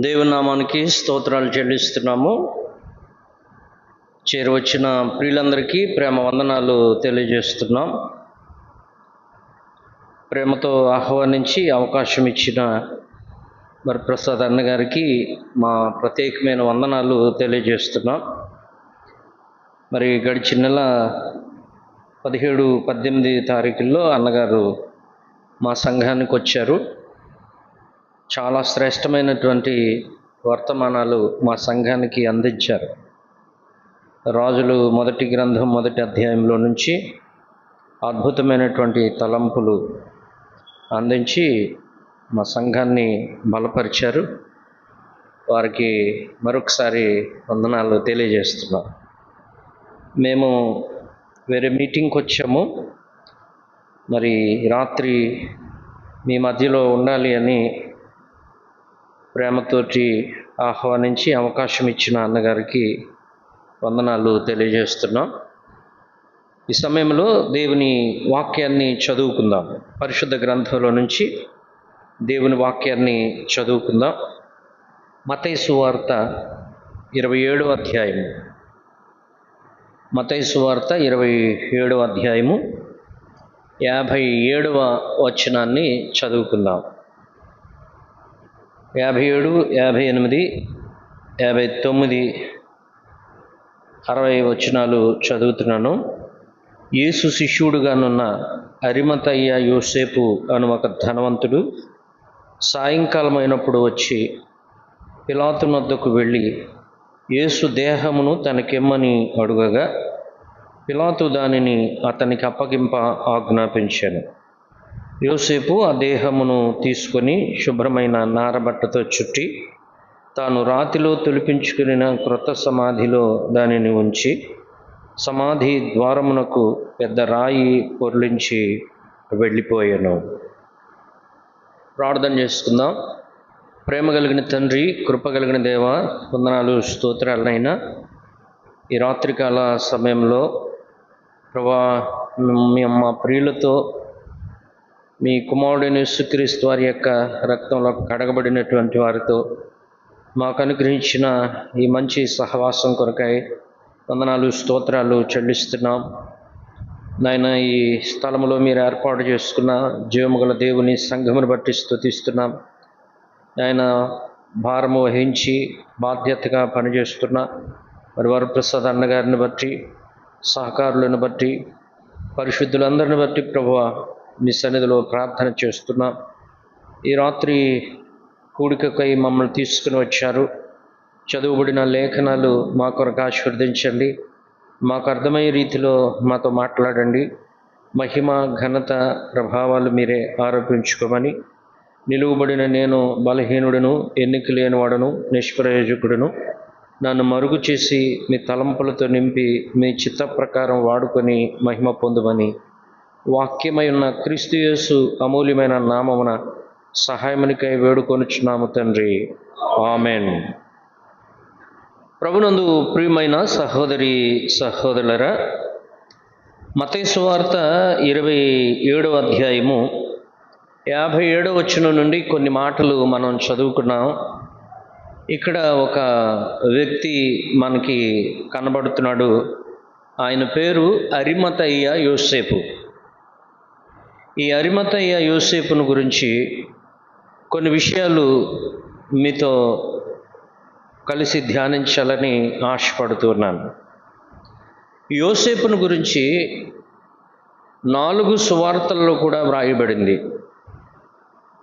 దేవుని నామానికి స్తోత్రాలు చెల్లిస్తున్నాము. చేరువచ్చిన ప్రియులందరికీ ప్రేమ వందనాలు తెలియజేస్తున్నాం. ప్రేమతో ఆహ్వానించి అవకాశం ఇచ్చిన మరి ప్రసాద్ అన్నగారికి మా ప్రత్యేకమైన వందనాలు తెలియజేస్తున్నాం. మరి గడిచిన నెల 17-18 తారీఖుల్లో అన్నగారు మా సంఘానికి వచ్చారు. చాలా శ్రేష్టమైనటువంటి వర్తమానాలు మా సంఘానికి అందించారు. రాజులు మొదటి గ్రంథం 1వ అధ్యాయంలో నుంచి అద్భుతమైనటువంటి తలంపులు అందించి మా సంఘాన్ని బలపరిచారు. వారికి మరొకసారి వందనాలు తెలియజేస్తున్నాం. మేము వేరే మీటింగ్కి వచ్చాము. మరి రాత్రి మీ మధ్యలో ఉండాలి అని ప్రేమతోటి ఆహ్వానించి అవకాశం ఇచ్చిన అన్నగారికి వందనాలు తెలియజేస్తున్నాం. ఈ సమయంలో దేవుని వాక్యాన్ని చదువుకుందాం. పరిశుద్ధ గ్రంథంలో నుంచి దేవుని వాక్యాన్ని చదువుకుందాం. మత్తయి సువార్త 27వ అధ్యాయము. మత్తయి సువార్త 27వ అధ్యాయము 57వ వచనాన్ని చదువుకుందాం. 57, 58, 59, 60 వచనాలు చదువుతున్నాను. యేసు శిష్యుడుగానున్న అరిమతయ్య యోసేపు అను ఒక ధనవంతుడు సాయంకాలం అయినప్పుడు వచ్చి పిలాతు వద్దకు వెళ్ళి యేసు దేహమును తనకిమ్మని అడుగగా పిలాతు దానిని అతనికి అప్పగింప ఆజ్ఞాపించాను. యోసేపు ఆ దేహమును తీసుకొని శుభ్రమైన నారబట్టతో చుట్టి తాను రాతిలో తొలిపించుకున్న క్రొత్త సమాధిలో దానిని ఉంచి సమాధి ద్వారమునకు పెద్ద రాయి పొర్లించి వెళ్ళిపోయాను. ప్రార్థన చేసుకుందాం. ప్రేమ కలిగిన తండ్రి, కృప కలిగిన దేవ, వందనాలు స్తోత్రాలనైనా ఈ రాత్రికాల సమయంలో ప్రభా మా ప్రియులతో మీ కుమారుడైన యేసుక్రీస్తు వారి యొక్క రక్తంలో కడగబడినటువంటి వారితో మాకు అనుగ్రహించిన ఈ మంచి సహవాసం కొరకై వందనాలు స్తోత్రాలు చెల్లిస్తున్నాం. నాయన, ఈ స్థలంలో మీరు ఏర్పాటు చేసుకున్న జీవము గల దేవుని సంఘమును బట్టి స్తుతిస్తున్నాం. ఆయన భారము వహించి బాధ్యతగా పనిచేస్తున్న మరి వరప్రసాద్ అన్నగారిని బట్టి, సహకారులను బట్టి, పరిశుద్ధులందరిని బట్టి ప్రభువా మీ సన్నిధిలో ప్రార్థన చేస్తున్నాం. ఈ రాత్రి కూడికకై మమ్మల్ని తీసుకుని వచ్చారు. చదువుబడిన లేఖనాలు మా కొరకు ఆశీర్వదించండి. మాకు అర్థమయ్యే రీతిలో మాతో మాట్లాడండి. మహిమ, ఘనత, ప్రభావాలు మీరే ఆరోపించుకోమని, నిలువబడిన నేను బలహీనుడును, ఎన్నిక లేనివాడును, నిష్ప్రయోజకుడును, నన్ను మరుగు చేసి మీ తలంపులతో నింపి మీ చిత్త ప్రకారం వాడుకొని మహిమ పొందుమని వాక్యమై ఉన్న క్రీస్తు యేసు అమూల్యమైన నామమున సహాయమునికై వేడుకొనుచున్నాము తండ్రి, ఆమెన్. ప్రభునందు ప్రియమైన సహోదరి సహోదరులరా, మత్తయి సువార్త 27వ అధ్యాయము 57వ వచనం నుండి కొన్ని మాటలు మనం చదువుకున్నాం. ఇక్కడ ఒక వ్యక్తి మనకి కనబడుతున్నాడు. ఆయన పేరు అరిమతయ్య యోసేపు. ఈ అరిమతయ్య యోసేపును గురించి కొన్ని విషయాలు మీతో కలిసి ధ్యానించాలని ఆశపడుతున్నాను. యోసేపును గురించి 4 సువార్తల్లో కూడా వ్రాయబడింది.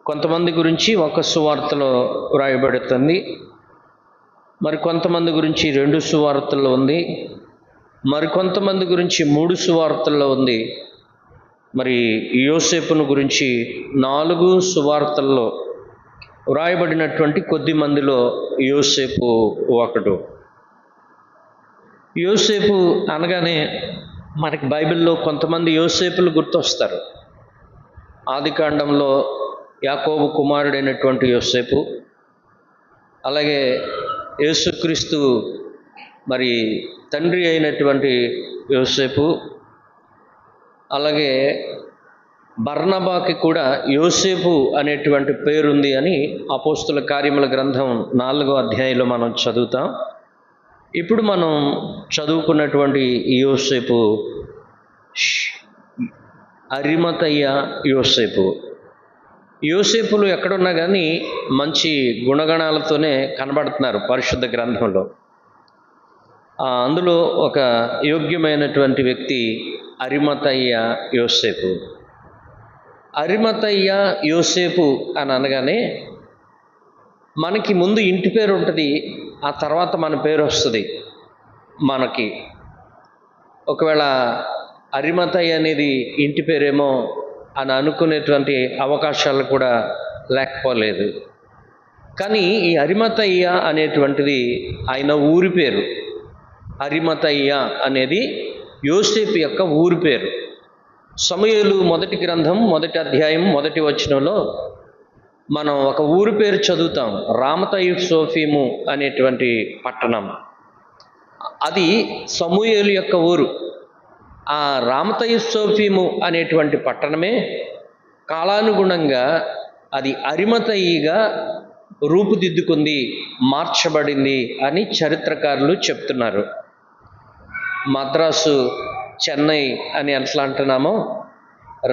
కొంతమంది గురించి ఒక సువార్తలో వ్రాయబడుతుంది, మరి కొంతమంది గురించి 2 సువార్తల్లో ఉంది, మరి కొంతమంది గురించి 3 సువార్తల్లో ఉంది. మరి యోసేపును గురించి 4 సువార్తల్లో వ్రాయబడినటువంటి కొద్ది మందిలో యోసేపు ఒకడు. యోసేపు అనగానే మనకి బైబిల్లో కొంతమంది యోసేపులు గుర్తొస్తారు. ఆదికాండంలో యాకోబు కుమారుడైనటువంటి యోసేపు, అలాగే యేసుక్రీస్తు మరి తండ్రి అయినటువంటి యోసేపు, అలాగే బర్నబాకి కూడా యోసేపు అనేటువంటి పేరుంది అని అపోస్తుల కార్యముల గ్రంథం 4వ అధ్యాయంలో మనం చదువుతాం. ఇప్పుడు మనం చదువుకున్నటువంటి యోసేపు అరిమతయ్య యోసేపులు ఎక్కడున్నా కానీ మంచి గుణగణాలతోనే కనబడుతున్నారు పరిశుద్ధ గ్రంథంలో. అందులో ఒక యోగ్యమైనటువంటి వ్యక్తి అరిమతయ్య యోసేపు అని అనగానే మనకి ముందు ఇంటి పేరు ఉంటుంది, ఆ తర్వాత మన పేరు వస్తుంది. మనకి ఒకవేళ అరిమతయ్య అనేది ఇంటి పేరేమో అని అనుకునేటువంటి అవకాశాలు కూడా లేకపోలేదు. కానీ ఈ అరిమతయ్య అనేటువంటిది ఆయన ఊరి పేరు. అరిమతయ్య అనేది యోసేపు యొక్క ఊరి పేరు. సమూయేలు మొదటి గ్రంథం 1వ అధ్యాయం 1వ వచనంలో మనం ఒక ఊరి పేరు చదువుతాం, రామతయుసోఫీము అనేటువంటి పట్టణం. అది సమూయేలు యొక్క ఊరు. ఆ రామతయుసోఫీము అనేటువంటి పట్టణమే కాలానుగుణంగా అది అరిమతయిగా రూపుదిద్దుకుంది, మార్చబడింది అని చరిత్రకారులు చెప్తున్నారు. మద్రాసు చెన్నై అని ఎట్లా అంటున్నామో,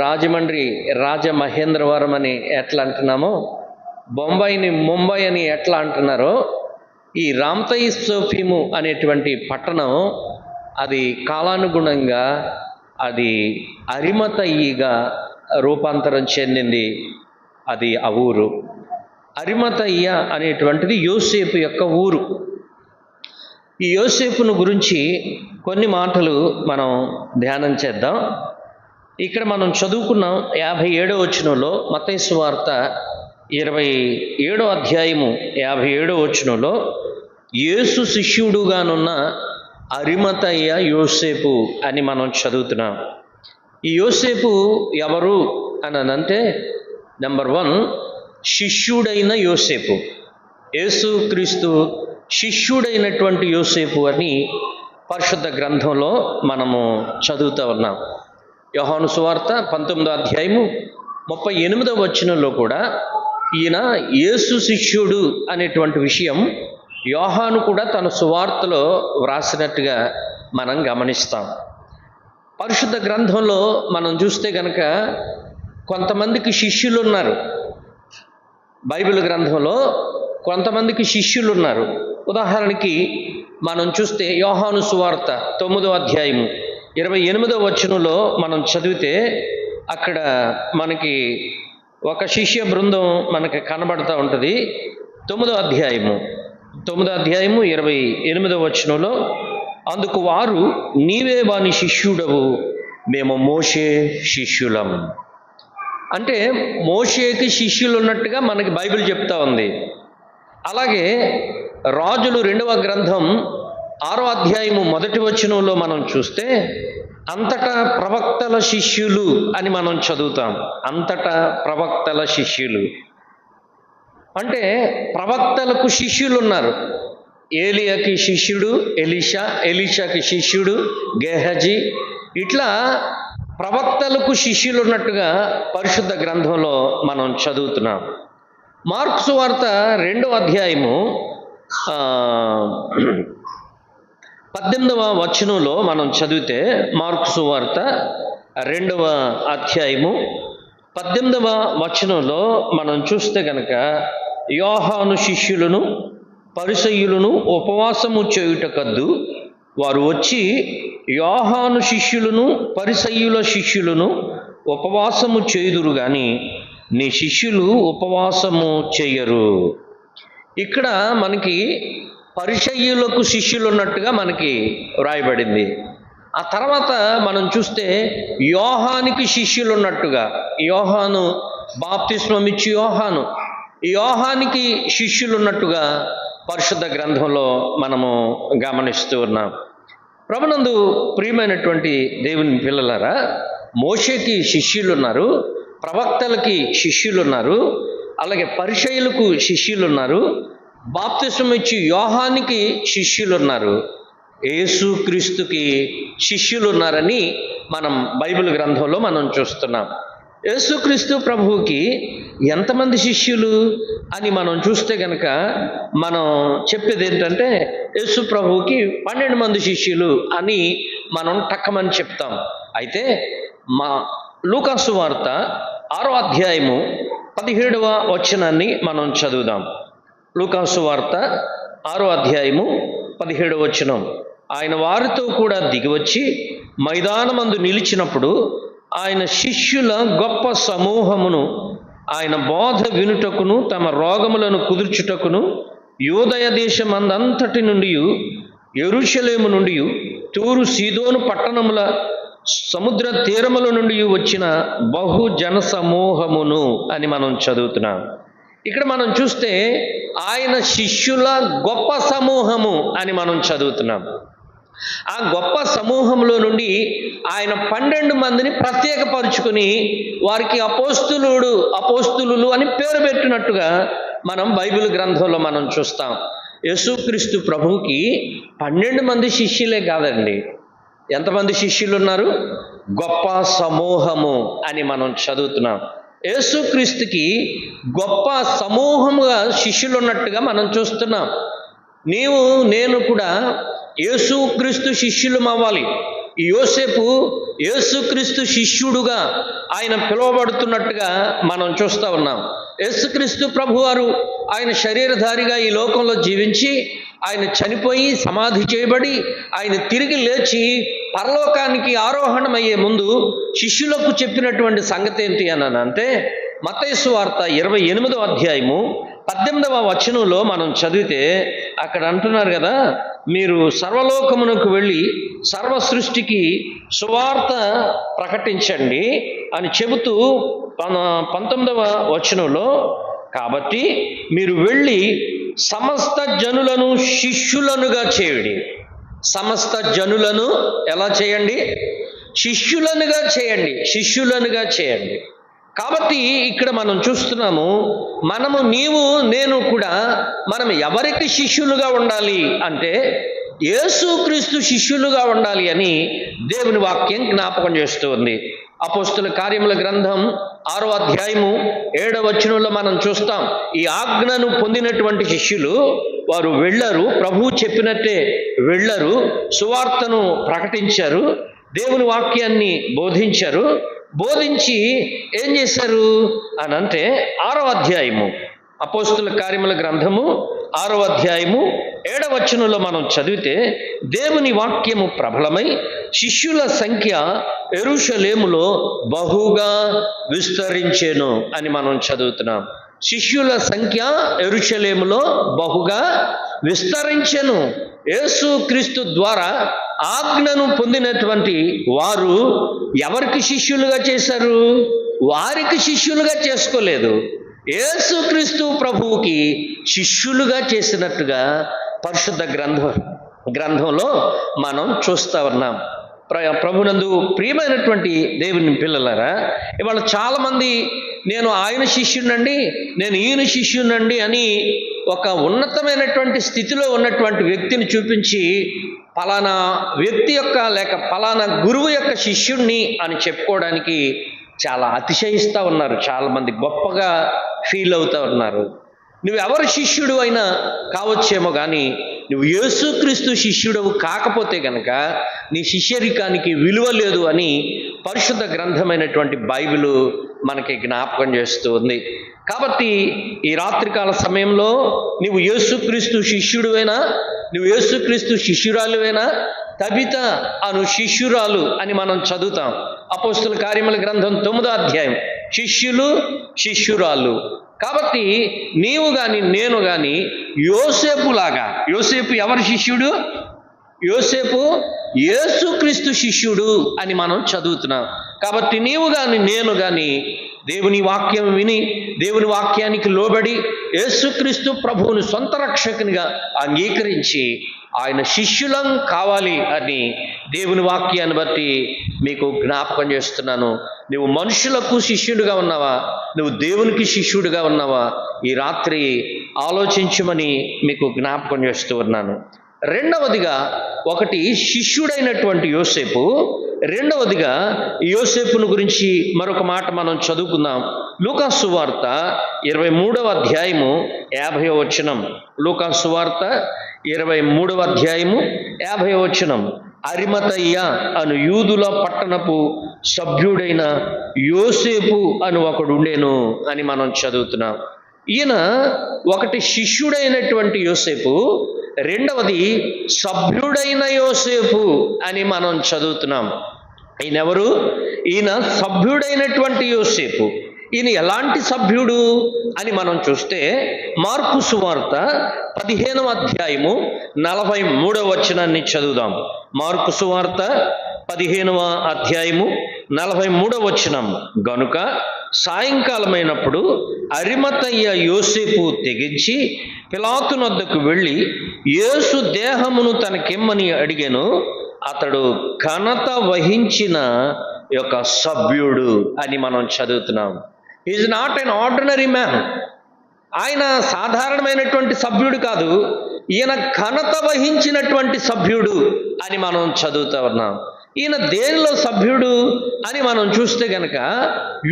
రాజమండ్రి రాజమహేంద్రవరం అని ఎట్లా అంటున్నామో, బొంబాయిని ముంబై అని ఎట్లా అంటున్నారో, ఈ రామతయుసోఫీము అనేటువంటి పట్టణం అది కాలానుగుణంగా అది అరిమతయిగా రూపాంతరం చెందింది. అది ఆ ఊరు. అరిమతయ్య అనేటువంటిది యోసేపు యొక్క ఊరు. ఈ యోసేపును గురించి కొన్ని మాటలు మనం ధ్యానం చేద్దాం. ఇక్కడ మనం చదువుకున్నాం 57వ వచనంలో, మత్తయి సువార్త 27వ అధ్యాయము 57వ వచనంలో యేసు శిష్యుడుగానున్న అరిమతయ్య యోసేపు అని మనం చదువుతున్నాం. ఈ యోసేపు ఎవరు అని అంటే, నెంబర్ 1 శిష్యుడైన యోసేపు, యేసుక్రీస్తు శిష్యుడైనటువంటి యోసేపు అని పరిశుద్ధ గ్రంథంలో మనము చదువుతూ ఉన్నాం. యోహాను సువార్త 19వ అధ్యాయము 38వ వచనంలో కూడా ఈయన యేసు శిష్యుడు అనేటువంటి విషయం యోహాను కూడా తన సువార్తలో వ్రాసినట్టుగా మనం గమనిస్తాం. పరిశుద్ధ గ్రంథంలో మనం చూస్తే కనుక కొంతమందికి శిష్యులు ఉన్నారు. బైబిల్ గ్రంథంలో కొంతమందికి శిష్యులు ఉన్నారు. ఉదాహరణకి మనం చూస్తే యోహాను సువార్త 9వ అధ్యాయము 28వ వచనంలో మనం చదివితే అక్కడ మనకి ఒక శిష్య బృందం మనకి కనబడుతూ ఉంటుంది. 9వ అధ్యాయము 28వ వచనంలో, అందుకు వారు, నీవే వాని శిష్యుడవు, మేము మోషే శిష్యులం. అంటే మోషేకి శిష్యులు ఉన్నట్టుగా మనకి బైబిల్ చెప్తా ఉంది. అలాగే రాజులు 2వ గ్రంథం 6వ అధ్యాయము 1వ వచనంలో మనం చూస్తే అంతటా ప్రవక్తల శిష్యులు అని మనం చదువుతాం. అంతటా ప్రవక్తల శిష్యులు అంటే ప్రవక్తలకు శిష్యులు ఉన్నారు. ఏలియాకి శిష్యుడు ఎలీషాకి శిష్యుడు గేహజీ, ఇట్లా ప్రవక్తలకు శిష్యులు ఉన్నట్టుగా పరిశుద్ధ గ్రంథంలో మనం చదువుతున్నాం. మార్కు సువార్త 2వ అధ్యాయము 18వ వచనంలో మనం చదివితే, మార్కు సువార్త 2వ అధ్యాయము 18వ వచనంలో మనం చూస్తే కనుక, యోహాను శిష్యులను పరిసయ్యులను ఉపవాసము చేయుటకద్దు, వారు వచ్చి యోహాను శిష్యులను పరిసయ్యుల శిష్యులను ఉపవాసము చేయుదురు గాని నీ శిష్యులు ఉపవాసము చేయరు. ఇక్కడ మనకి పరిసయ్యులకు శిష్యులు ఉన్నట్టుగా మనకి వ్రాయబడింది. ఆ తర్వాత మనం చూస్తే యోహానికి శిష్యులు ఉన్నట్టుగా, యోహాను బాప్తిస్మం ఇచ్చి యోహానికి శిష్యులు ఉన్నట్టుగా పరిశుద్ధ గ్రంథంలో మనము గమనిస్తూ ఉన్నాం. ప్రభునందు ప్రియమైనటువంటి దేవుని పిల్లలారా, మోషేకి శిష్యులు ఉన్నారు, ప్రవక్తలకి శిష్యులు ఉన్నారు, అలాగే పరిసయ్యులకు శిష్యులు ఉన్నారు, బాప్తిస్మం ఇచ్చి యోహానికి శిష్యులు ఉన్నారు, యేసుక్రీస్తుకి శిష్యులు ఉన్నారని మనం బైబిల్ గ్రంథంలో మనం చూస్తున్నాం. యేసుక్రీస్తు ప్రభువుకి ఎంతమంది శిష్యులు అని మనం చూస్తే కనుక మనం చెప్పేది ఏంటంటే యేసు ప్రభువుకి 12 మంది శిష్యులు అని మనం టక్కమని చెప్తాం. అయితే మా లూకాసు వార్త 6వ అధ్యాయము 17వ వచనాన్ని మనం చదువుదాం. లూకాసు వార్త 6వ అధ్యాయము 17వ వచనం. ఆయన వారితో కూడా దిగివచ్చి మైదానమందు నిలిచినప్పుడు ఆయన శిష్యుల గొప్ప సమూహమును ఆయన బోధ వినుటకును తమ రోగములను కుదుర్చుటకును యూదయ దేశమందంతటి నుండి యెరూషలేము నుండి తూరు సీదోను పట్టణముల సముద్ర తీరముల నుండి వచ్చిన బహు జన సమూహమును అని మనం చదువుతున్నాం. ఇక్కడ మనం చూస్తే ఆయన శిష్యుల గొప్ప సమూహము అని మనం చదువుతున్నాం. ఆ గొప్ప సమూహంలో నుండి ఆయన 12 మందిని ప్రత్యేకపరుచుకుని వారికి అపోస్తులులు అని పేరు పెట్టినట్టుగా మనం బైబిల్ గ్రంథంలో మనం చూస్తాం. యేసుక్రీస్తు ప్రభువుకి 12 మంది శిష్యులే కాదండి, ఎంతమంది శిష్యులు ఉన్నారు? గొప్ప సమూహము అని మనం చదువుతున్నాం. యేసుక్రీస్తుకి గొప్ప సమూహముగా శిష్యులు ఉన్నట్టుగా మనం చూస్తున్నాం. నీవు నేను కూడా యేసుక్రీస్తు శిష్యులం అవ్వాలి. యోసేపు యేసుక్రీస్తు శిష్యుడుగా ఆయన పిలువబడుతున్నట్టుగా మనం చూస్తూ ఉన్నాం. యేసుక్రీస్తు ప్రభువారు ఆయన శరీరధారిగా ఈ లోకంలో జీవించి ఆయన చనిపోయి సమాధి చేయబడి ఆయన తిరిగి లేచి పరలోకానికి ఆరోహణమయ్యే ముందు శిష్యులకు చెప్పినటువంటి సంగతి ఏంటి అని అంటే మత్తయి సువార్త 28వ అధ్యాయము 18వ వచనంలో మనం చదివితే అక్కడ అంటున్నారు కదా, మీరు సర్వలోకమునకు వెళ్ళి సర్వ సృష్టికి సువార్త ప్రకటించండి అని చెబుతూ 19వ వచనంలో, కాబట్టి మీరు వెళ్ళి సమస్త జనులను శిష్యులనుగా చేయుడి. సమస్త జనులను ఎలా చేయండి? శిష్యులనుగా చేయండి. కాబట్టి ఇక్కడ మనం చూస్తున్నాము, నీవు నేను కూడా మనం ఎవరికి శిష్యులుగా ఉండాలి అంటే యేసుక్రీస్తు శిష్యులుగా ఉండాలి అని దేవుని వాక్యం జ్ఞాపకం చేస్తూ ఉంది. అపోస్తుల కార్యముల గ్రంథం 6వ అధ్యాయము 7వ వచనంలో మనం చూస్తాం, ఈ ఆజ్ఞను పొందినటువంటి శిష్యులు వారు వెళ్ళరు, ప్రభువు చెప్పినట్టే వెళ్ళరు, సువార్తను ప్రకటించారు, దేవుని వాక్యాన్ని బోధించారు. బోధించి ఏం చేశారు అని అంటే 6వ అధ్యాయము అపోస్తుల కార్యముల గ్రంథము 6వ అధ్యాయము 7వ వచనంలో మనం చదివితే దేవుని వాక్యము ప్రబలమై శిష్యుల సంఖ్య యెరూషలేములో బహుగా విస్తరించెను అని మనం చదువుతున్నాం. శిష్యుల సంఖ్య యెరూషలేములో బహుగా విస్తరించెను. యేసుక్రీస్తు ద్వారా ఆజ్ఞను పొందినటువంటి వారు ఎవరికి శిష్యులుగా చేశారు? వారికి శిష్యులుగా చేసుకోలేదు, యేసుక్రీస్తు ప్రభువుకి శిష్యులుగా చేసినట్టుగా పరిశుద్ధ గ్రంథంలో మనం చూస్తూ ఉన్నాం. ప్రభునందు ప్రియమైనటువంటి దేవుని పిల్లలారా, ఇవాళ చాలామంది నేను ఆయన శిష్యునండి, నేను ఈయన శిష్యునండి అని ఒక ఉన్నతమైనటువంటి స్థితిలో ఉన్నటువంటి వ్యక్తిని చూపించి పలానా వ్యక్తి యొక్క లేక పలానా గురువు యొక్క శిష్యుణ్ణి అని చెప్పుకోవడానికి చాలా అతిశయిస్తూ ఉన్నారు. చాలామంది గొప్పగా ఫీల్ అవుతూ ఉన్నారు. నువ్వెవరు శిష్యుడు అయినా కావచ్చేమో కానీ నువ్వు యేసుక్రీస్తు శిష్యుడవు కాకపోతే కనుక నీ శిష్యరికానికి విలువ లేదు అని పరిశుద్ధ గ్రంథమైనటువంటి బైబిలు మనకి జ్ఞాపకం చేస్తూ ఉంది. కాబట్టి ఈ రాత్రికాల సమయంలో నువ్వు యేసుక్రీస్తు శిష్యుడువైనా, నువ్వు యేసుక్రీస్తు శిష్యురాలువైనా, తబిత అను శిష్యురాలు అని మనం చదువుతాం. అపోస్తుల కార్యముల గ్రంథం 9వ అధ్యాయం శిష్యులు శిష్యురాలు. కాబట్టి నీవు కానీ నేను కానీ యోసేపులాగా, యోసేపు ఎవరి శిష్యుడు? యోసేపు యేసుక్రీస్తు శిష్యుడు అని మనం చదువుతున్నాం. కాబట్టి నీవు కానీ నేను కానీ దేవుని వాక్యం విని దేవుని వాక్యానికి లోబడి యేసుక్రీస్తు ప్రభువుని సొంత రక్షకునిగా అంగీకరించి ఆయన శిష్యులం కావాలి అని దేవుని వాక్యాన్ని బట్టి మీకు జ్ఞాపకం చేస్తున్నాను. నువ్వు మనుషులకు శిష్యుడిగా ఉన్నావా? నువ్వు దేవునికి శిష్యుడిగా ఉన్నావా? ఈ రాత్రి ఆలోచించమని మీకు జ్ఞాపకం చేస్తూ ఉన్నాను. రెండవదిగా, ఒకటి శిష్యుడైనటువంటి యోసేపు, రెండవదిగా యోసేపును గురించి మరొక మాట మనం చదువుకుందాం. లూకాసు సువార్త 23వ అధ్యాయము 50వ వచనం. లూకాసు సువార్త 23వ అధ్యాయము 50వ వచనం. అరిమతయ్య అను యూదుల పట్టణపు సభ్యుడైన యోసేపు అని ఒకడు ఉండేను అని మనం చదువుతున్నాం. ఈయన ఒకటి శిష్యుడైనటువంటి యోసేపు, రెండవది సభ్యుడైన యోసేపు అని మనం చదువుతున్నాం. ఈయన ఎవరు? ఈయన సభ్యుడైనటువంటి యోసేపు. ఈయన ఎలాంటి సభ్యుడు అని మనం చూస్తే మార్కు సువార్త 15వ అధ్యాయము 43వ వచనాన్ని చదువుదాం. మార్కు సువార్త 15వ అధ్యాయము 43వ వచనం. గనుక సాయంకాలమైనప్పుడు అరిమతయ్య యోసేపు తెగించి పిలాతునొద్దకు వెళ్ళి యేసు దేహమును తనకిమ్మని అడిగాను. అతడు ఘనత వహించిన యొక్క సభ్యుడు అని మనం చదువుతున్నాం. Is not an ordinary man. ఆయన సాధారణమైనటువంటి సభ్యుడు కాదు, ఈయన ఘనత వహించినటువంటి సభ్యుడు అని మనం చదువుతూ ఉన్నాం. ఈయన దేనిలో సభ్యుడు అని మనం చూస్తే గనక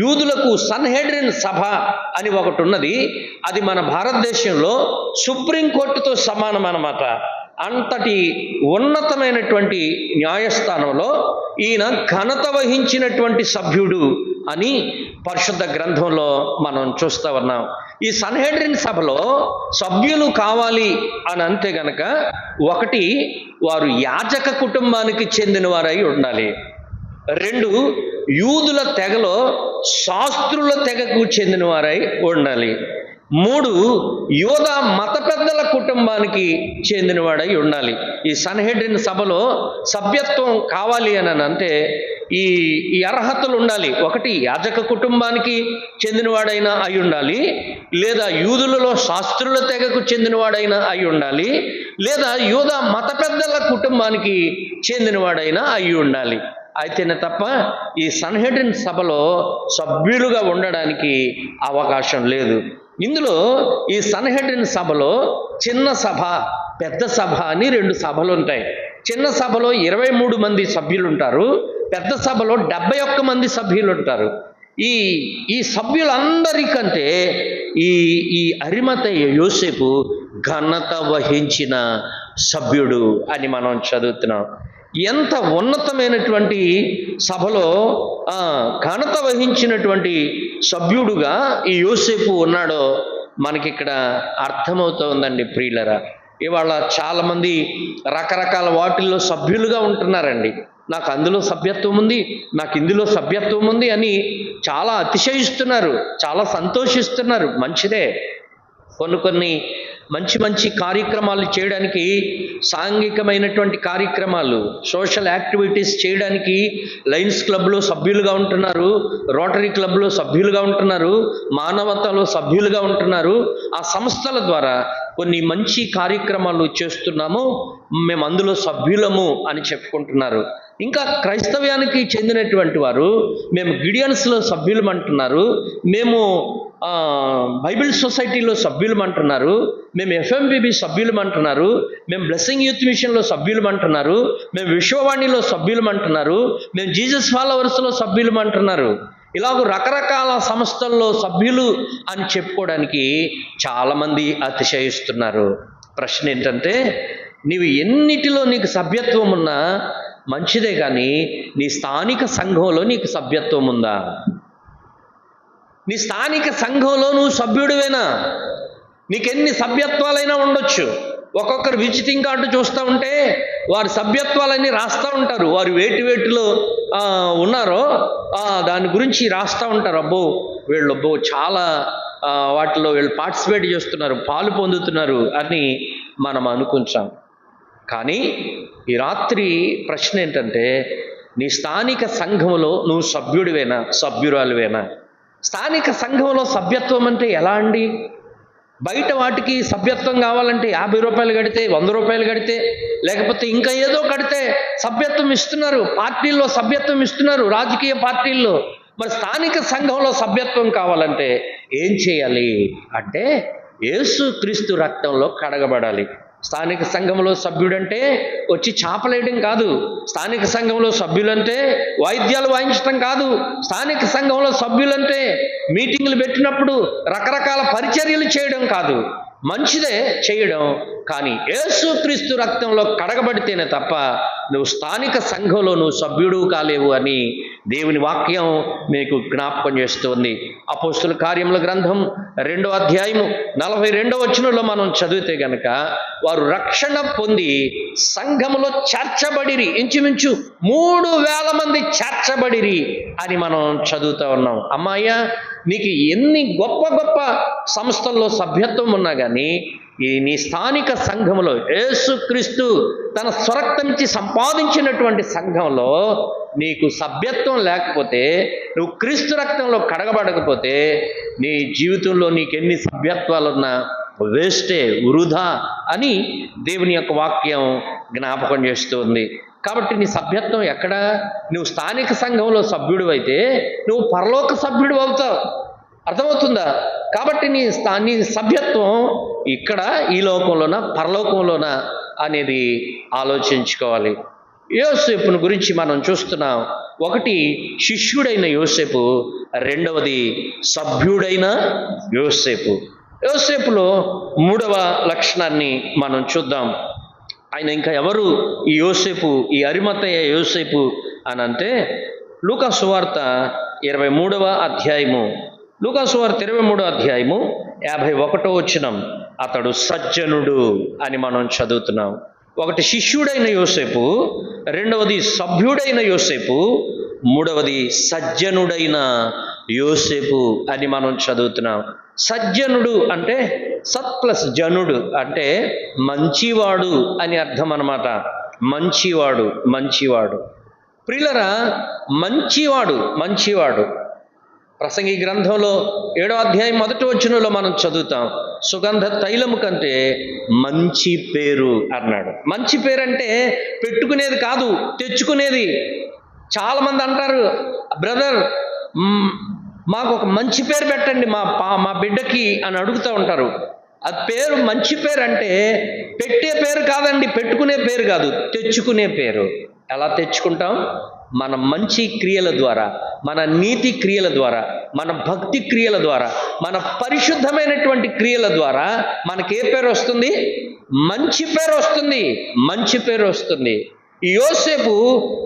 యూదులకు సన్హెడ్రిన్ సభ అని ఒకటి ఉన్నది. అది మన భారతదేశంలో సుప్రీంకోర్టుతో సమానం అన్నమాట. అంతటి ఉన్నతమైనటువంటి న్యాయస్థానంలో ఈయన ఘనత వహించినటువంటి సభ్యుడు అని పరిశుద్ధ గ్రంథంలో మనం చూస్తూ ఉన్నాం. ఈ సన్హెడ్రిన్ సభలో సభ్యులు కావాలి అని అంటే గనక ఒకటి, వారు యాజక కుటుంబానికి చెందిన వారై ఉండాలి. రెండు, యూదుల తెగలో శాస్త్రుల తెగకు చెందిన వారై ఉండాలి. మూడు, యోధా మత పెద్దల కుటుంబానికి చెందినవాడై ఉండాలి. ఈ సన్హెడ్రిన్ సభలో సభ్యత్వం కావాలి అని అంటే ఈ అర్హతలు ఉండాలి. ఒకటి, యాజక కుటుంబానికి చెందినవాడైనా అయి ఉండాలి, లేదా యూదులలో శాస్త్రుల తెగకు చెందినవాడైనా అయి ఉండాలి, లేదా యోధా మత పెద్దల కుటుంబానికి చెందినవాడైనా అయి ఉండాలి. అయితేనే తప్ప ఈ సన్హెడ్రిన్ సభలో సభ్యులుగా ఉండడానికి అవకాశం లేదు. ఇందులో ఈ సన్హెడ్రిన్ సభలో చిన్న సభ, పెద్ద సభ అని రెండు సభలు ఉంటాయి. చిన్న సభలో 23 మంది సభ్యులు ఉంటారు, పెద్ద సభలో 71 మంది సభ్యులు ఉంటారు. ఈ సభ్యులందరికంటే ఈ అరిమతయ్య యోసేపు ఘనత వహించిన సభ్యుడు అని మనం చదువుతున్నాం. ఎంత ఉన్నతమైనటువంటి సభలో ఘనత వహించినటువంటి సభ్యుడుగా ఈ యోసేపు ఉన్నాడో మనకిక్కడ అర్థమవుతోందండి ప్రియులరా. ఇవాళ చాలామంది రకరకాల వాటిల్లో సభ్యులుగా ఉంటున్నారండి. నాకు అందులో సభ్యత్వం ఉంది, నాకు ఇందులో సభ్యత్వం ఉంది అని చాలా అతిశయిస్తున్నారు, చాలా సంతోషిస్తున్నారు. మంచిదే. కొన్ని మంచి కార్యక్రమాలు చేయడానికి, సాంఘికమైనటువంటి కార్యక్రమాలు, సోషల్ యాక్టివిటీస్ చేయడానికి లయన్స్ క్లబ్లో సభ్యులుగా ఉంటున్నారు, రోటరీ క్లబ్లో సభ్యులుగా ఉంటున్నారు, మానవతలో సభ్యులుగా ఉంటున్నారు. ఆ సంస్థల ద్వారా కొన్ని మంచి కార్యక్రమాలు చేస్తున్నాము, మేము అందులో సభ్యులము అని చెప్పుకుంటున్నారు. ఇంకా క్రైస్తవ్యానికి చెందినటువంటి వారు మేము గిడియన్స్లో సభ్యులం అంటున్నారు, మేము బైబిల్ సొసైటీలో సభ్యులం అంటున్నారు, మేము ఎఫ్ఎంబిబి సభ్యులం అంటున్నారు, మేము బ్లెస్సింగ్ యూత్ మిషన్లో సభ్యులం అంటున్నారు, మేము విశ్వవాణిలో సభ్యులం అంటున్నారు, మేము జీసస్ ఫాలోవర్స్లో సభ్యులం అంటున్నారు. ఇలాగ రకరకాల సంస్థల్లో సభ్యులు అని చెప్పుకోవడానికి చాలామంది అతిశయిస్తున్నారు. ప్రశ్న ఏంటంటే, నీవు ఎన్నిటిలో నీకు సభ్యత్వం ఉన్నా మంచిదే, కానీ నీ స్థానిక సంఘంలో నీకు సభ్యత్వం ఉందా? నీ స్థానిక సంఘంలో నువ్వు సభ్యుడివేనా? నీకెన్ని సభ్యత్వాలైనా ఉండొచ్చు. ఒక్కొక్కరు విజిటింగ్ కార్డు చూస్తూ ఉంటే వారి సభ్యత్వాలన్నీ రాస్తూ ఉంటారు. వారు వేటిలో ఉన్నారో దాని గురించి రాస్తూ ఉంటారు. వీళ్ళు చాలా వాటిలో వీళ్ళు పార్టిసిపేట్ చేస్తున్నారు, పాలు పొందుతున్నారు అని మనం అనుకుంటాం. కానీ ఈ రాత్రి ప్రశ్న ఏంటంటే, నీ స్థానిక సంఘంలో నువ్వు సభ్యుడివేనా, సభ్యురాలువేనా? స్థానిక సంఘంలో సభ్యత్వం అంటే ఎలా అండి? బయట వాటికి సభ్యత్వం కావాలంటే 50 రూపాయలు కడితే, 100 రూపాయలు కడితే, లేకపోతే ఇంకా ఏదో కడితే సభ్యత్వం ఇస్తున్నారు. పార్టీల్లో సభ్యత్వం ఇస్తున్నారు, రాజకీయ పార్టీల్లో. మరి స్థానిక సంఘంలో సభ్యత్వం కావాలంటే ఏం చేయాలి అంటే, యేసు క్రీస్తు రక్తంలో కడగబడాలి. స్థానిక సంఘంలో సభ్యుడంటే వచ్చి చాపలేయడం కాదు. స్థానిక సంఘంలో సభ్యులంటే వాయిద్యాలు వాయించడం కాదు. స్థానిక సంఘంలో సభ్యులంటే మీటింగులు పెట్టినప్పుడు రకరకాల పరిచర్యలు చేయడం కాదు. మంచిదే చేయడం, కానీ యేసుక్రీస్తు రక్తంలో కడగబడితేనే తప్ప నువ్వు స్థానిక సంఘంలో నువ్వు సభ్యుడు కాలేవు అని దేవుని వాక్యం మీకు జ్ఞాపకం చేస్తుంది. అపోస్తుల కార్యముల గ్రంథం 2వ అధ్యాయము 42వ వచనంలో మనం చదివితే గనక వారు రక్షణ పొంది సంఘములో చేర్చబడిరి, ఇంచుమించు 3000 మంది చేర్చబడిరి అని మనం చదువుతూ ఉన్నాం. అమ్మాయ్య, నీకు ఎన్ని గొప్ప గొప్ప సంస్థల్లో సభ్యత్వం ఉన్నా కానీ ఈ నీ స్థానిక సంఘంలో యేసుక్రీస్తు తన స్వరక్తమిచ్చి సంపాదించినటువంటి సంఘంలో నీకు సభ్యత్వం లేకపోతే, నువ్వు క్రీస్తు రక్తంలో కడగబడకపోతే నీ జీవితంలో నీకు ఎన్ని సభ్యత్వాలున్నా వేస్టే, వృధా అని దేవుని యొక్క వాక్యం జ్ఞాపకం చేస్తుంది. కాబట్టి నీ సభ్యత్వం ఎక్కడ? నువ్వు స్థానిక సంఘంలో సభ్యుడు అయితే నువ్వు పరలోక సభ్యుడు అవుతావు. అర్థమవుతుందా? కాబట్టి నీ సభ్యత్వం ఇక్కడ ఈ లోకంలోనా పరలోకంలోనా అనేది ఆలోచించుకోవాలి. యోసేపును గురించి మనం చూస్తున్నాం. ఒకటి శిష్యుడైన యోసేపు, రెండవది సభ్యుడైన యోసేపు. యోసేపులో 3వ లక్షణాన్ని మనం చూద్దాం. ఆయన ఇంకా ఎవరు ఈ యోసేపు, ఈ అరిమతయ యోసేపు అని అంటే లూకా సువార్త 23వ అధ్యాయము, లూకా సువార్త 23వ అధ్యాయము 51వ వచనం, అతడు సజ్జనుడు అని మనం చదువుతున్నాం. ఒకటి శిష్యుడైన యోసేపు, రెండవది సభ్యుడైన యోసేపు, మూడవది సజ్జనుడైన యోసేపు అని మనం చదువుతున్నాం. సజ్జనుడు అంటే సత్ ప్లస్ జనుడు అంటే మంచివాడు అని అర్థం అన్నమాట. మంచివాడు, మంచివాడు. ప్రియులరా, మంచివాడు ప్రసంగి గ్రంథంలో 7వ అధ్యాయం 1వ వచనంలో మనం చదువుతాం, సుగంధ తైలము కంటే మంచి పేరు అన్నాడు. మంచి పేరు అంటే పెట్టుకునేది కాదు, తెచ్చుకునేది. చాలామంది అంటారు, బ్రదర్ మాకు ఒక మంచి పేరు పెట్టండి మా బిడ్డకి అని అడుగుతూ ఉంటారు. ఆ పేరు మంచి పేరు అంటే పెట్టే పేరు కాదండి, పెట్టుకునే పేరు కాదు, తెచ్చుకునే పేరు. ఎలా తెచ్చుకుంటాం? మన మంచి క్రియల ద్వారా, మన నీతి క్రియల ద్వారా, మన భక్తి క్రియల ద్వారా, మన పరిశుద్ధమైనటువంటి క్రియల ద్వారా మనకి ఏ పేరు వస్తుంది? మంచి పేరు వస్తుంది. మంచి పేరు వస్తుంది. యోసేపు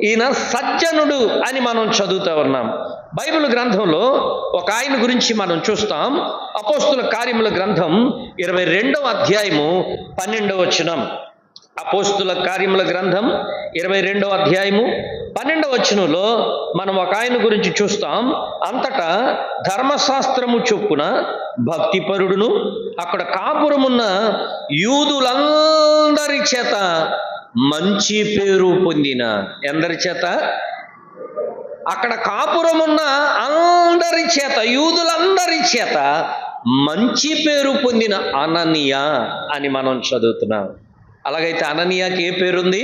ఈయన సజ్జనుడు అని మనం చదువుతూ ఉన్నాం. బైబిల్ గ్రంథంలో ఒక ఆయన గురించి మనం చూస్తాం. అపోస్తుల కార్యముల గ్రంథం 22వ అధ్యాయము 12వ వచనం. అపోస్తుల కార్యముల గ్రంథం 22వ అధ్యాయము 12వ వచనంలో మనం ఒక ఆయన గురించి చూస్తాం. అంతటా ధర్మశాస్త్రము చొప్పున భక్తిపరుడును అక్కడ కాపురమున్న యూదులందరి చేత మంచి పేరు పొందిన, ఎందరి చేత? అక్కడ కాపురమున్న అందరి చేత, యూదులందరి చేత మంచి పేరు పొందిన అననీయ అని మనం చదువుతున్నాం. అలాగైతే అననీయాకి ఏ పేరుంది?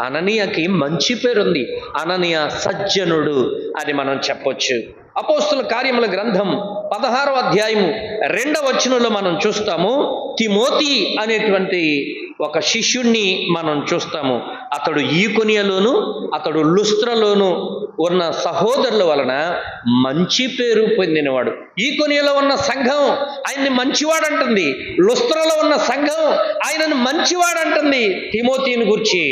అననీయాకి మంచి పేరుంది. అననీయ సజ్జనుడు అని మనం చెప్పొచ్చు. అపోస్తుల కార్యముల గ్రంథం 16వ అధ్యాయము 2వ వచనంలో మనం చూస్తాము, తిమోతి అనేటువంటి ఒక శిష్యుణ్ణి మనం చూస్తాము. అతడు ఈకొనియలోను అతడు లుస్త్రలోను ఉన్న సహోదరుల వలన మంచి పేరు పొందినవాడు. ఈకొనియలో ఉన్న సంఘం ఆయన్ని మంచివాడంటుంది, లుస్త్రలో ఉన్న సంఘం ఆయనను మంచివాడంటుంది తిమోతిని గురించి.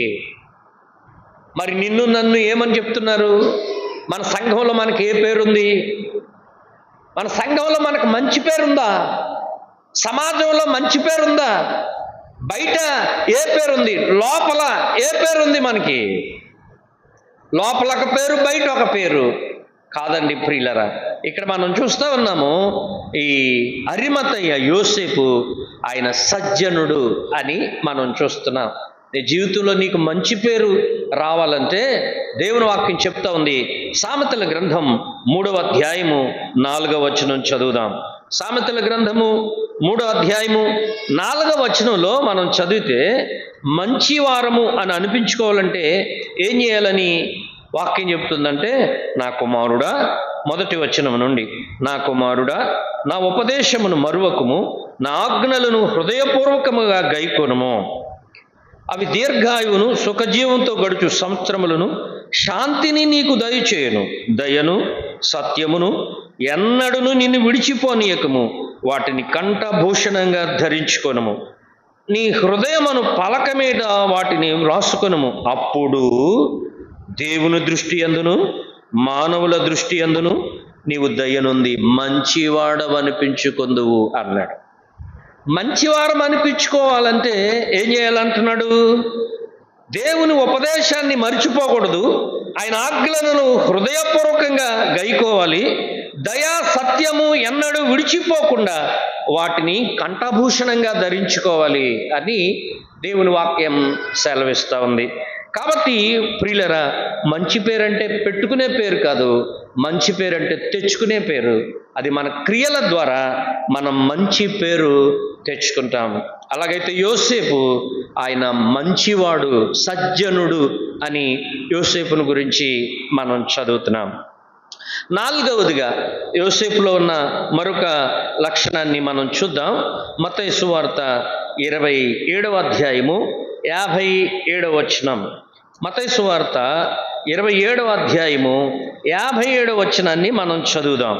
మరి నిన్ను నన్ను ఏమని చెప్తున్నారు? మన సంఘంలో మనకి ఏ పేరుంది? మన సంఘంలో మనకు మంచి పేరుందా? సమాజంలో మంచి పేరుందా? బయట ఏ పేరుంది? లోపల ఏ పేరుంది మనకి? లోపల ఒక పేరు, బయట ఒక పేరు కాదండి ప్రియులరా. ఇక్కడ మనం చూస్తూ ఉన్నాము, ఈ అరిమతయ్య యోసేపు ఆయన సజ్జనుడు అని మనం చూస్తున్నాం. నీ జీవితంలో నీకు మంచి పేరు రావాలంటే దేవుని వాక్యం చెప్తా ఉంది. సామెతల గ్రంథం 3వ అధ్యాయము 4వ వచనం చదువుదాం. సామెతల గ్రంథము 3వ అధ్యాయము 4వ వచనంలో మనం చదివితే, మంచి వారము అని అనిపించుకోవాలంటే ఏం చేయాలని వాక్యం చెప్తుందంటే, నా కుమారుడా, మొదటి వచనం నుండి, నా కుమారుడా నా ఉపదేశమును మరువకుము, నా ఆజ్ఞలను హృదయపూర్వకముగా గైకొనుము. అవి దీర్ఘాయువును సుఖజీవంతో గడుచు సంవత్సరములను శాంతిని నీకు దయచేయును. దయను సత్యమును ఎన్నడును నిన్ను విడిచిపోనీయకము. వాటిని కంఠభూషణంగా ధరించుకొనుము. నీ హృదయమును పలక మీద వాటిని వ్రాసుకొనుము. అప్పుడు దేవుని దృష్టి యందును మానవుల దృష్టి యందును నీవు దయనుంది మంచివాడవనిపించుకొందువు అన్నాడు. మంచివారం అనిపించుకోవాలంటే ఏం చేయాలంటున్నాడు? దేవుని ఉపదేశాన్ని మర్చిపోకూడదు. ఆయన ఆజ్ఞలను హృదయపూర్వకంగా గైకోవాలి. దయా సత్యము ఎన్నడూ విడిచిపోకుండా వాటిని కంఠభూషణంగా ధరించుకోవాలి అని దేవుని వాక్యం సెలవిస్తూ ఉంది. కాబట్టి ప్రియులరా, మంచి పేరంటే పెట్టుకునే పేరు కాదు, మంచి పేరంటే తెచ్చుకునే పేరు. అది మన క్రియల ద్వారా మనం మంచి పేరు తెచ్చుకుంటాం. అలాగైతే యోసేపు ఆయన మంచివాడు, సజ్జనుడు అని యోసేపును గురించి మనం చదువుతున్నాం. నాలుగవదిగా యోసేపులో ఉన్న మరొక లక్షణాన్ని మనం చూద్దాం. మత్తయి సువార్త 27వ అధ్యాయము 57వ వచనం. మత్తయి సువార్త 27వ అధ్యాయము 57వ వచనాన్ని మనం చదువుదాం.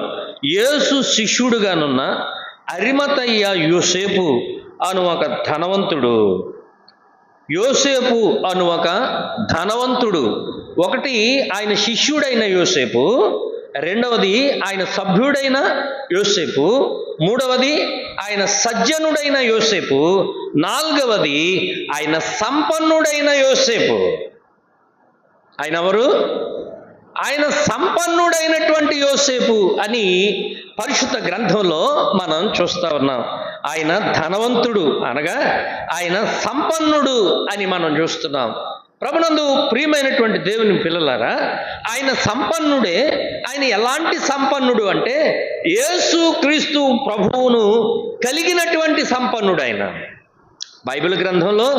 యేసు శిష్యుడుగానున్న అరిమతయ్య యోసేపు అను ఒక ధనవంతుడు. యోసేపు అను ఒక ధనవంతుడు. ఒకటి ఆయన శిష్యుడైన యోసేపు, రెండవది ఆయన సభ్యుడైన యోసేపు, మూడవది ఆయన సజ్జనుడైన యోసేపు, నాలుగవది ఆయన సంపన్నుడైన యోసేపు. ఆయన ఎవరు? ఆయన సంపన్నుడైనటువంటి యోసేపు అని పరిశుద్ధ గ్రంథంలో మనం చూస్తూ ఉన్నాం. ఆయన ధనవంతుడు అనగా ఆయన సంపన్నుడు అని మనం చూస్తున్నాం. ప్రభునందు ప్రియమైనటువంటి దేవుని పిల్లలారా, ఆయన సంపన్నుడే. ఆయన ఎలాంటి సంపన్నుడు అంటే యేసు క్రీస్తు ప్రభువును కలిగినటువంటి సంపన్నుడు ఆయన. బైబిల్ గ్రంథంలో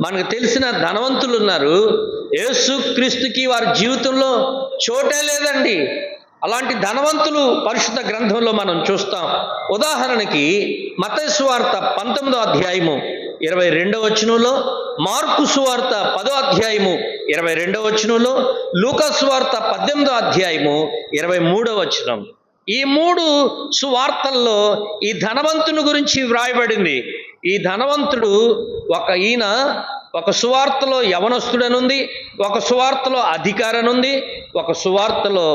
మనకు తెలిసిన ధనవంతులు ఉన్నారు. యేసు క్రీస్తుకి వారి జీవితంలో చోటే లేదండి. అలాంటి ధనవంతులు పరిశుద్ధ గ్రంథంలో మనం చూస్తాం. ఉదాహరణకి మత్తయి సువార్త 19వ అధ్యాయము 22వ వచనంలో, మార్కు సువార్త 10వ అధ్యాయము 22వ వచనంలో, లూకా సువార్త 18వ అధ్యాయము 23వ వచనం. ఈ 3 సువార్తల్లో ఈ ధనవంతుని గురించి వ్రాయబడింది. ఈ ధనవంతుడు ఈయన ఒక సువార్తలో యవనస్తుడనుంది, ఒక సువార్తలో అధికారనుంది, ఒక సువార్తలో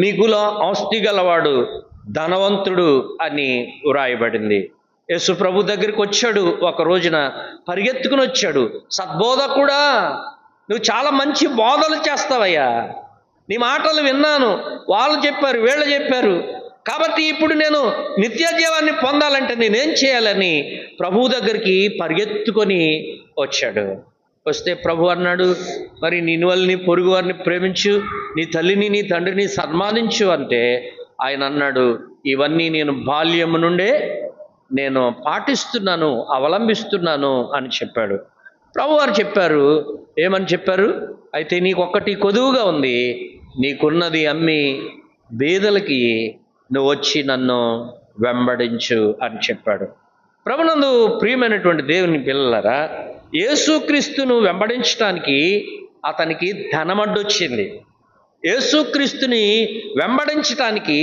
మిగుల ఆస్తి గలవాడు, ధనవంతుడు అని వ్రాయబడింది. యేసు ప్రభు దగ్గరికి వచ్చాడు. ఒక రోజున పరిగెత్తుకుని వచ్చాడు. సద్బోధకుడా, నువ్వు చాలా మంచి బోధలు చేస్తావయ్యా, నీ మాటలు విన్నాను, వాళ్ళు చెప్పారు, వీళ్ళు చెప్పారు, కాబట్టి ఇప్పుడు నేను నిత్య జీవాన్ని పొందాలంటే నేనేం చేయాలని ప్రభు దగ్గరికి పరిగెత్తుకొని వచ్చాడు. వస్తే ప్రభు అన్నాడు, మరి నిన్ను వాళ్ళని పొరుగు వారిని ప్రేమించు, నీ తల్లిని నీ తండ్రిని సన్మానించు అంటే ఆయన అన్నాడు, ఇవన్నీ నేను బాల్యము నుండే నేను పాటిస్తున్నాను, అవలంబిస్తున్నాను అని చెప్పాడు. ప్రభువారు చెప్పారు, ఏమని చెప్పారు? అయితే నీకొక్కటి కొదువుగా ఉంది, నీకున్నది అమ్మి బీదలకి నువ్వు వచ్చి నన్ను వెంబడించు అని చెప్పాడు. ప్రభునందు ప్రియమైనటువంటి దేవుని పిల్లలారా, యేసుక్రీస్తును వెంబడించడానికి అతనికి ధనమడ్డొచ్చింది. యేసుక్రీస్తుని వెంబడించటానికి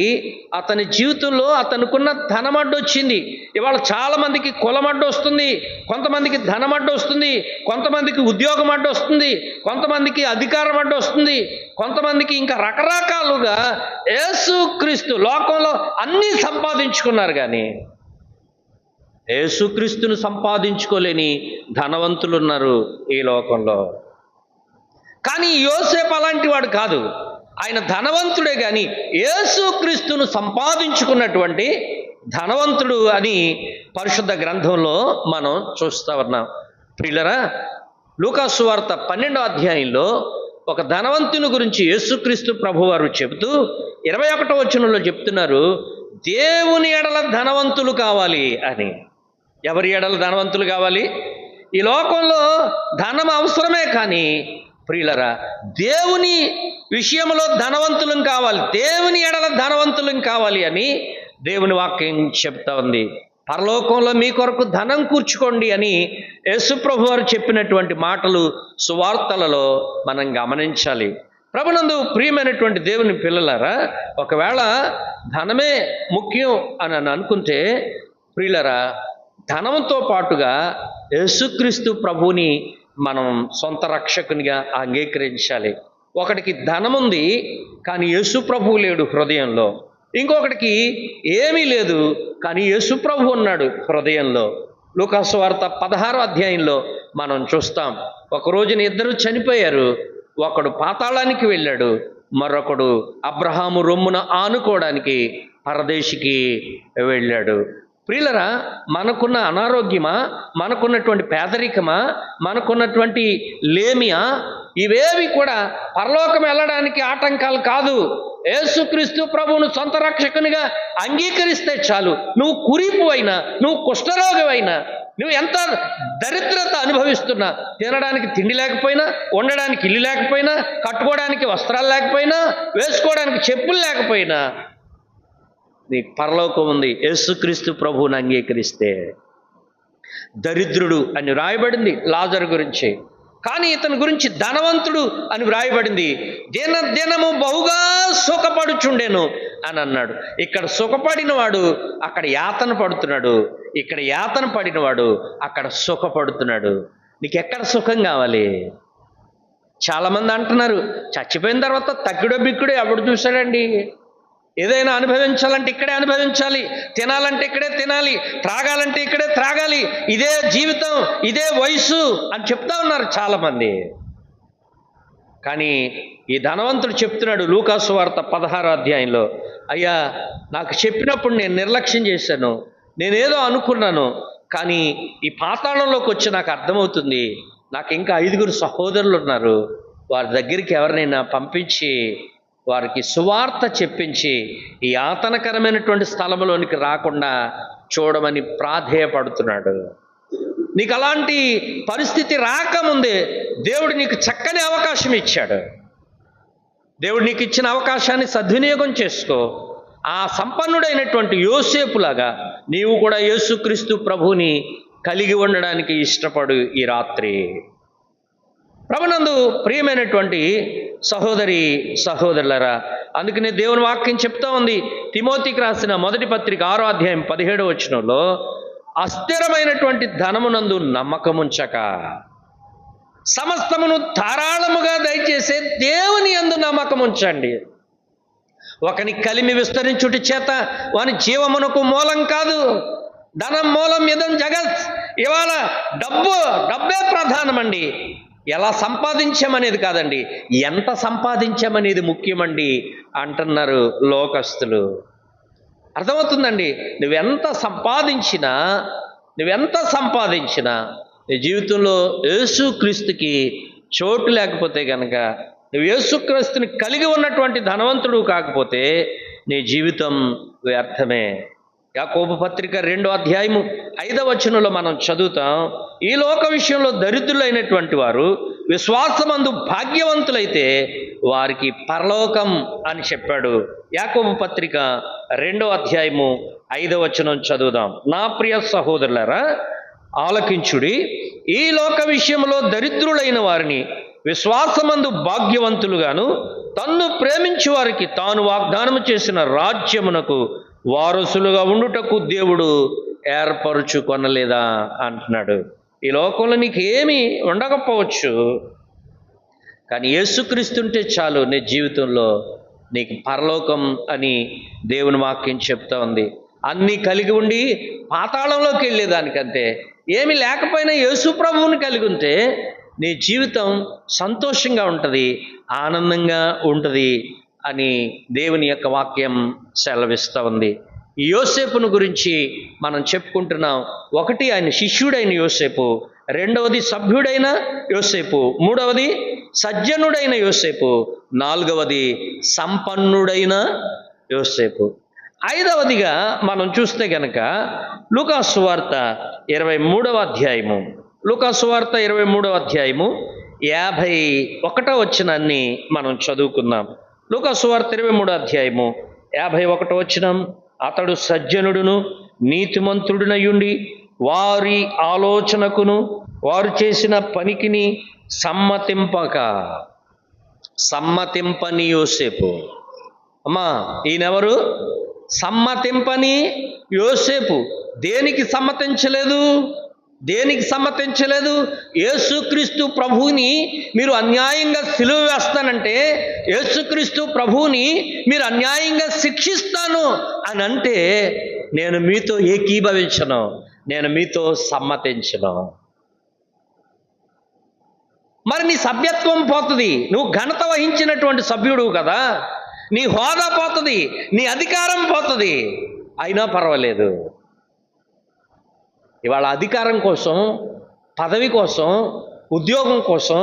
అతని జీవితంలో అతనుకున్న ధనమడ్డొచ్చింది. ఇవాళ చాలామందికి కులమడ్డు వస్తుంది, కొంతమందికి ధనమడ్డు వస్తుంది, కొంతమందికి ఉద్యోగం అడ్డు వస్తుంది, కొంతమందికి అధికారం అడ్డు వస్తుంది, కొంతమందికి ఇంకా రకరకాలుగా యేసుక్రీస్తు లోకంలో అన్నీ సంపాదించుకున్నారు, కానీ యేసుక్రీస్తును సంపాదించుకోలేని ధనవంతులు ఉన్నారు ఈ లోకంలో. కానీ యోసేపు అలాంటి వాడు కాదు. ఆయన ధనవంతుడే కానీ యేసుక్రీస్తును సంపాదించుకున్నటువంటి ధనవంతుడు అని పరిశుద్ధ గ్రంథంలో మనం చూస్తూ ఉన్నాం. ప్రియులరా, లూకా సువార్త 12వ అధ్యాయంలో ఒక ధనవంతుని గురించి యేసుక్రీస్తు ప్రభువారు చెబుతూ 21వ వచనంలో చెప్తున్నారు, దేవుని ఎడల ధనవంతులు కావాలి అని. ఎవరి ఎడల ధనవంతులు కావాలి? ఈ లోకంలో ధనం అవసరమే, కానీ ప్రియులరా, దేవుని విషయంలో ధనవంతులం కావాలి, దేవుని ఎడల ధనవంతులం కావాలి అని దేవుని వాక్యం చెప్తా ఉంది. పరలోకంలో మీ కొరకు ధనం కూర్చుకోండి అని యేసుప్రభు వారు చెప్పినటువంటి మాటలు సువార్తలలో మనం గమనించాలి. ప్రభునందు ప్రియమైనటువంటి దేవుని పిల్లలారా, ఒకవేళ ధనమే ముఖ్యం అని అనుకుంటే ప్రియులరా, ధనంతో పాటుగా యేసుక్రీస్తు ప్రభువుని మనం సొంత రక్షకునిగా అంగీకరించాలి. ఒకడికి ధనముంది కానీ యేసు ప్రభువు లేడు హృదయంలో. ఇంకొకటికి ఏమీ లేదు కానీ యేసు ప్రభు ఉన్నాడు హృదయంలో. లూకాసు వార్త 16వ అధ్యాయంలో మనం చూస్తాం. ఒక రోజున ఇద్దరు చనిపోయారు. ఒకడు పాతాళానికి వెళ్ళాడు, మరొకడు అబ్రహాము రొమ్మున ఆనుకోవడానికి పరదేశికి వెళ్ళాడు. ప్రియులరా, మనకున్న అనారోగ్యమా, మనకున్నటువంటి పేదరికమా, మనకున్నటువంటి లేమియా, ఇవేవి కూడా పరలోకం వెళ్ళడానికి ఆటంకాలు కాదు. యేసుక్రీస్తు ప్రభువును సొంత రక్షకునిగా అంగీకరిస్తే చాలు. నువ్వు కురీపు అయినా, నువ్వు కుష్ఠరోగమైనా, నువ్వు ఎంత దరిద్రత అనుభవిస్తున్నా, తినడానికి తిండి లేకపోయినా, ఉండడానికి ఇల్లు లేకపోయినా, కట్టుకోవడానికి వస్త్రాలు లేకపోయినా, వేసుకోవడానికి చెప్పులు లేకపోయినా, నీకు పరలోకం ఉంది యేసుక్రీస్తు ప్రభువుని అంగీకరిస్తే. దరిద్రుడు అని వ్రాయబడింది లాజరు గురించి, కానీ ఇతని గురించి ధనవంతుడు అని వ్రాయబడింది. దినము బహుగా సుఖపడుచుండెను అని అన్నాడు. ఇక్కడ సుఖపడినవాడు అక్కడ యాతన పడుతున్నాడు, ఇక్కడ యాతన పడినవాడు అక్కడ సుఖపడుతున్నాడు. నీకు ఎక్కడ సుఖం కావాలి? చాలామంది అంటున్నారు, చచ్చిపోయిన తర్వాత తగ్గుడో బిక్కుడో ఎవడు చూశాడండి? ఏదైనా అనుభవించాలంటే ఇక్కడే అనుభవించాలి, తినాలంటే ఇక్కడే తినాలి, త్రాగాలంటే ఇక్కడే త్రాగాలి, ఇదే జీవితం, ఇదే వయసు అని చెప్తా ఉన్నారు చాలామంది. కానీ ఈ ధనవంతుడు చెప్తున్నాడు లూకాసు వార్త 16వ అధ్యాయంలో, అయ్యా నాకు చెప్పినప్పుడు నేను నిర్లక్ష్యం చేశాను, నేనేదో అనుకున్నాను, కానీ ఈ పాతాళంలోకి వచ్చి నాకు అర్థమవుతుంది, నాకు ఇంకా 5 సహోదరులు ఉన్నారు, వారి దగ్గరికి ఎవరినైనా పంపించి వారికి సువార్త చెప్పించి ఈ యాతనకరమైనటువంటి స్థలంలోనికి రాకుండా చూడమని ప్రాధేయపడుతున్నాడు. నీకు అలాంటి పరిస్థితి రాకముందే దేవుడు నీకు చక్కని అవకాశం ఇచ్చాడు. దేవుడు నీకు ఇచ్చిన అవకాశాన్ని సద్వినియోగం చేసుకో. ఆ సంపన్నుడైనటువంటి యోసేపులాగా నీవు కూడా యేసుక్రీస్తు ప్రభువుని కలిగి ఉండడానికి ఇష్టపడు ఈ రాత్రి. ప్రభునందు ప్రియమైనటువంటి సహోదరి సహోదరులరా, అందుకనే దేవుని వాక్యం చెప్తా ఉంది, తిమోతికి రాసిన మొదటి పత్రిక 6వ అధ్యాయం 17వ వచనంలో, అస్థిరమైనటువంటి ధనమునందు నమ్మకముంచక సమస్తమును ధారాళముగా దయచేసే దేవుని యందు నమ్మకముంచండి. ఒకని కలిమి విస్తరించుటి చేత వాని జీవమునకు మూలం కాదు. ధనం మూలం ఇదం జగత్. ఇవాళ డబ్బే ప్రధానమండి. ఎలా సంపాదించామనేది కాదండి, ఎంత సంపాదించామనేది ముఖ్యమండి అంటున్నారు లోకస్తులు. అర్థమవుతుందండి? నువ్వెంత సంపాదించినా నీ జీవితంలో యేసుక్రీస్తుకి చోటు లేకపోతే కనుక, నువ్వు యేసుక్రీస్తుని కలిగి ఉన్నటువంటి ధనవంతుడు కాకపోతే నీ జీవితం వ్యర్థమే. యాకోబు పత్రిక 2వ అధ్యాయము 5వ వచనంలో మనం చదువుతాం, ఈ లోక విషయంలో దరిద్రులైనటువంటి వారు విశ్వాసమందు భాగ్యవంతులైతే వారికి పరలోకం అని చెప్పాడు. యాకోబు పత్రిక 2వ అధ్యాయము 5వ వచనం చదువుదాం. నా ప్రియ సహోదరులారా ఆలకించుడి, ఈ లోక విషయంలో దరిద్రులైన వారిని విశ్వాసమందు భాగ్యవంతులుగాను, తన్ను ప్రేమించు వారికి తాను వాగ్దానము చేసిన రాజ్యమునకు వారసులుగా ఉండుటకు దేవుడు ఏర్పరుచుకొనలేదా అంటున్నాడు. ఈ లోకంలో నీకు ఏమీ ఉండకపోవచ్చు, కానీ యేసుక్రీస్తుంటే చాలు నీ జీవితంలో నీకు పరలోకం అని దేవుని వాక్యం చెప్తా ఉంది. అన్నీ కలిగి ఉండి పాతాళంలోకి వెళ్ళేదానికంటే ఏమి లేకపోయినా యేసు ప్రభువుని కలిగి ఉంటే నీ జీవితం సంతోషంగా ఉంటుంది, ఆనందంగా ఉంటుంది అని దేవుని యొక్క వాక్యం సెలవిస్తూ ఉంది. ఈ యోసేపును గురించి మనం చెప్పుకుంటున్నాం. ఒకటి ఆయన శిష్యుడైన యోసేపు, రెండవది సభ్యుడైన యోసేపు, మూడవది సజ్జనుడైన యోసేపు, నాలుగవది సంపన్నుడైన యోసేపు. ఐదవదిగా మనం చూస్తే గనక లూకాసు వార్త 23వ అధ్యాయము, లూకాసు వార్త 23వ అధ్యాయము 51వ వచనాన్ని మనం చదువుకుందాం. లూకాసు వార్త 23వ అధ్యాయము 51వ వచనం, అతడు సజ్జనుడును నీతిమంతుడినయుండి వారి ఆలోచనకును వారు చేసిన పనికిని సమ్మతింపని యోసేపు. అమ్మా, ఈయనెవరు? సమ్మతింపని యోసేపు. దేనికి సమ్మతించలేదు? యేసుక్రీస్తు ప్రభువుని మీరు అన్యాయంగా సిలువ వేస్తానంటే, యేసుక్రీస్తు ప్రభువుని మీరు అన్యాయంగా శిక్షిస్తాను అని అంటే, నేను మీతో ఏకీభవించను, నేను మీతో సమ్మతించను. మరి నీ సభ్యత్వం పోతుంది. నువ్వు ఘనత వహించినటువంటి సభ్యుడు కదా, నీ హోదా పోతుంది, నీ అధికారం పోతుంది. అయినా పర్వాలేదు. ఇవాళ అధికారం కోసం, పదవి కోసం, ఉద్యోగం కోసం,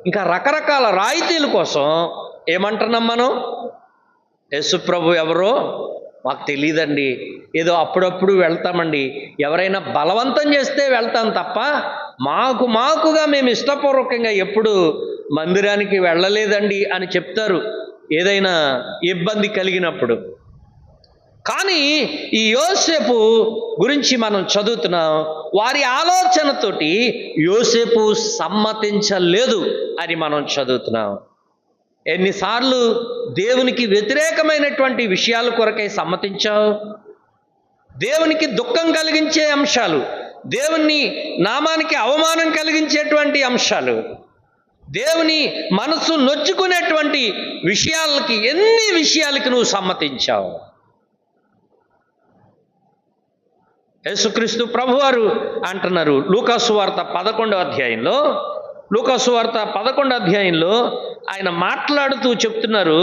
ఇంకా రకరకాల రాయితీల కోసం ఏమంటున్నాం మనం? యేసుప్రభు ఎవరో మాకు తెలియదండి, ఏదో అప్పుడప్పుడు వెళ్తామండి, ఎవరైనా బలవంతం చేస్తే వెళ్తాం తప్ప మాకుగా మేము ఇష్టపూర్వకంగా ఎప్పుడు మందిరానికి వెళ్ళలేదండి అని చెప్తారు ఏదైనా ఇబ్బంది కలిగినప్పుడు. కానీ ఈ యోసేపు గురించి మనం చదువుతున్నాం, వారి ఆలోచనతోటి యోసేపు సమ్మతించలేదు అని మనం చదువుతున్నాం. ఎన్నిసార్లు దేవునికి వ్యతిరేకమైనటువంటి విషయాల కొరకై సమ్మతించావు? దేవునికి దుఃఖం కలిగించే అంశాలు, దేవుని నామానికి అవమానం కలిగించేటువంటి అంశాలు, దేవుని మనసు నొచ్చుకునేటువంటి ఎన్ని విషయాలకి నువ్వు సమ్మతించావు? యేసుక్రీస్తు ప్రభువారు అంటున్నారు లూకాసు వార్త 11వ అధ్యాయంలో ఆయన మాట్లాడుతూ చెప్తున్నారు.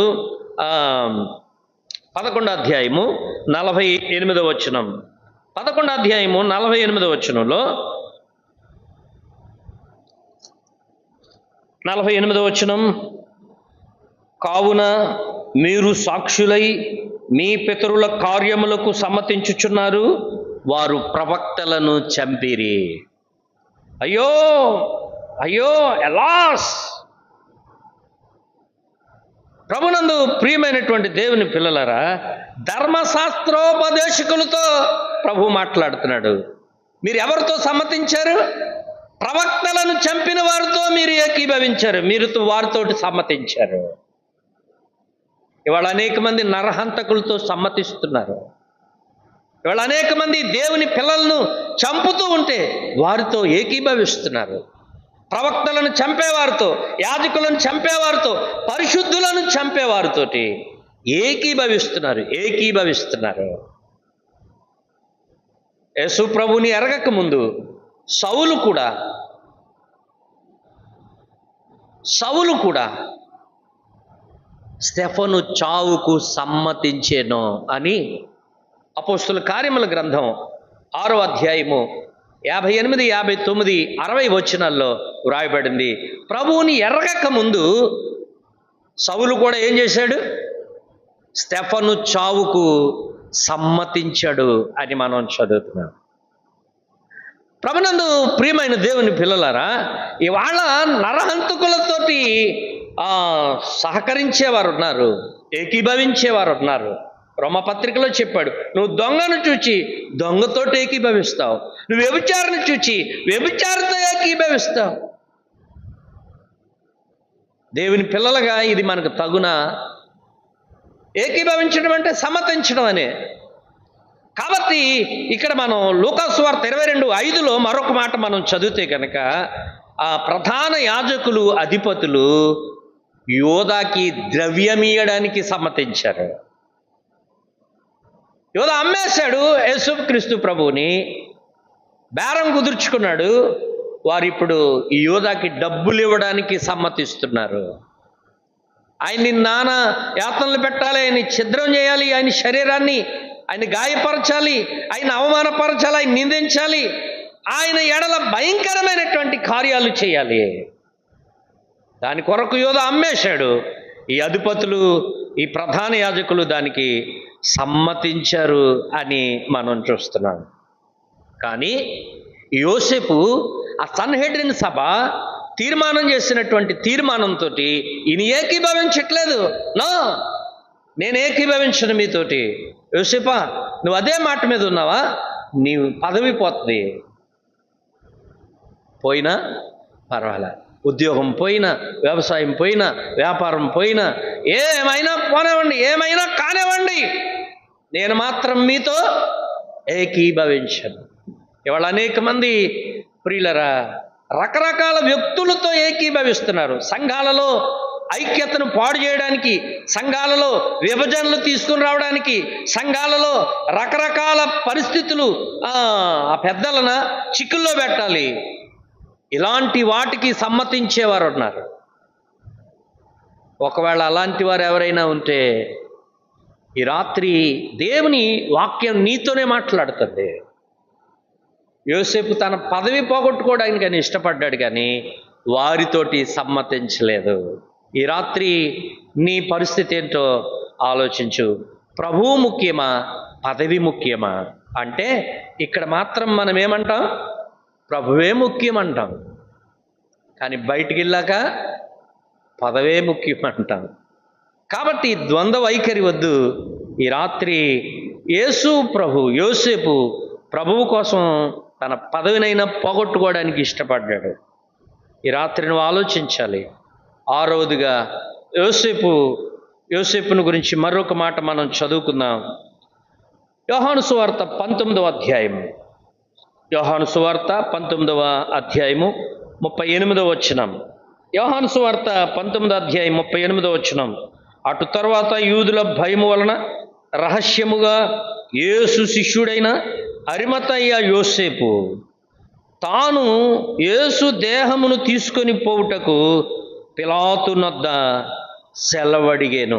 11వ అధ్యాయము 48వ వచనం. 11వ అధ్యాయము 48వ వచనంలో 48వ వచనం, కావున మీరు సాక్షులై మీ పితరుల కార్యములకు సమ్మతించుచున్నారు, వారు ప్రవక్తలను చంపిరి. అయ్యో ఎలాస్! ప్రభునందు ప్రియమైనటువంటి దేవుని పిల్లలారా, ధర్మశాస్త్రోపదేశకులతో ప్రభు మాట్లాడుతున్నాడు. మీరు ఎవరితో సమ్మతించారు? ప్రవక్తలను చంపిన వారితో మీరు ఏకీభవించారు, మీరు వారితోటి సమ్మతించారు. ఇవాళ అనేక మంది నరహంతకులతో సమ్మతిస్తున్నారు. ఇవాళ అనేక మంది దేవుని పిల్లలను చంపుతూ ఉంటే వారితో ఏకీభవిస్తున్నారు. ప్రవక్తలను చంపేవారితో, యాజకులను చంపేవారితో, పరిశుద్ధులను చంపేవారితోటి ఏకీభవిస్తున్నారు. యేసు ప్రభుని ఎరగక ముందు సౌలు కూడా స్టెఫను చావుకు సమ్మతించేను అని అపోస్తుల కార్యముల గ్రంథం 6వ అధ్యాయము 58, 59, 60 వచనాల్లో వ్రాయబడింది. ప్రభువుని ఎరగక ముందు సౌలు కూడా ఏం చేశాడు? స్టెఫను చావుకు సమ్మతించాడు అని మనం చదువుతున్నాం. ప్రభునందు ప్రియమైన దేవుని పిల్లలారా, ఇవాళ నరహంతకులతోటి సహకరించేవారు ఉన్నారు, ఏకీభవించేవారు ఉన్నారు. రోమపత్రికలో చెప్పాడు, నువ్వు దొంగను చూచి దొంగతోటి ఏకీభవిస్తావు, నువ్వు వ్యభిచారిని చూచి వ్యభిచారితో ఏకీభవిస్తావు. దేవుని పిల్లలుగా ఇది మనకు తగునా? ఏకీభవించడం అంటే సమ్మతించడం అనే. కాబట్టి ఇక్కడ మనం లూకాసు వార్త 22:5లో మరొక మాట మనం చదివితే కనుక, ఆ ప్రధాన యాజకులు, అధిపతులు యోదాకి ద్రవ్యమియడానికి సమ్మతించారు. యోధ అమ్మేశాడు యేసుక్రీస్తు ప్రభువుని, బేరం కుదుర్చుకున్నాడు. వారు ఇప్పుడు ఈ యోధాకి డబ్బులు ఇవ్వడానికి సమ్మతిస్తున్నారు. ఆయన్ని నానా యాతనలు పెట్టాలి, ఆయన్ని ఛిద్రం చేయాలి, ఆయన శరీరాన్ని ఆయన గాయపరచాలి, ఆయన అవమానపరచాలి, ఆయన నిందించాలి, ఆయన ఎడల భయంకరమైనటువంటి కార్యాలు చేయాలి. దాని కొరకు యోధ అమ్మేశాడు. ఈ అధిపతులు, ఈ ప్రధాన యాజకులు దానికి సమ్మతించారు అని మనం చూస్తున్నాం. కానీ యోసేపు ఆ సన్హెడ్రిన్ సభ తీర్మానం చేసినటువంటి తీర్మానంతో ఈయన ఏకీభవించట్లేదు. నో, నేను ఏకీభవించను మీతోటి. యోసేపా, నువ్వు అదే మాట మీద ఉన్నావా? నీ పదవి పోతుంది, పోయినా పర్వాలే, ఉద్యోగం పోయినా, వ్యవసాయం పోయినా, వ్యాపారం పోయినా, ఏమైనా పోనివ్వండి, ఏమైనా కానివ్వండి, నేను మాత్రం మీతో ఏకీభవించను. ఇవాళ అనేక మంది ప్రియులరా రకరకాల వ్యక్తులతో ఏకీభవిస్తున్నారు. సంఘాలలో ఐక్యతను పాడు చేయడానికి, సంఘాలలో విభజనలు తీసుకుని రావడానికి, సంఘాలలో రకరకాల పరిస్థితులు ఆ పెద్దలన చిక్కుల్లో పెట్టాలి. ఇలాంటి వాటికి సమ్మతించేవారు ఉన్నారు. ఒకవేళ అలాంటి వారు ఎవరైనా ఉంటే ఈ రాత్రి దేవుని వాక్యం నీతోనే మాట్లాడుతుంది. యోసేపు తన పదవి పోగొట్టుకోవడానికి అని ఇష్టపడ్డాడు, కానీ వారితోటి సమ్మతించలేదు. ఈ రాత్రి నీ పరిస్థితి ఏంటో ఆలోచించు. ప్రభువు ముఖ్యమా, పదవి ముఖ్యమా అంటే ఇక్కడ మాత్రం మనం ఏమంటాం? ప్రభువే ముఖ్యం అంటాం. కానీ బయటికి వెళ్ళాక పదవే ముఖ్యం అంటాం. కాబట్టి ద్వంద్వ వైఖరి వద్దు. ఈ రాత్రి యోసేపు ప్రభువు కోసం తన పదవినైనా పోగొట్టుకోవడానికి ఇష్టపడ్డాడు. ఈ రాత్రి నువ్వు ఆలోచించాలి. ఆరవదిగా యోసేపును గురించి మరొక మాట మనం చదువుకుందాం. యోహాను సువార్త 19వ అధ్యాయం, యోహాను సువార్త 19వ అధ్యాయము 38వ వచనం. యోహాను సువార్త 19వ అధ్యాయం 38వ వచనం. అటు తర్వాత యూదుల భయము వలన రహస్యముగా యేసు శిష్యుడైన అరిమతయ్య యోసేపు తాను యేసు దేహమును తీసుకొని పోవుటకు పిలాతు నొద్ద సెలవడిగిన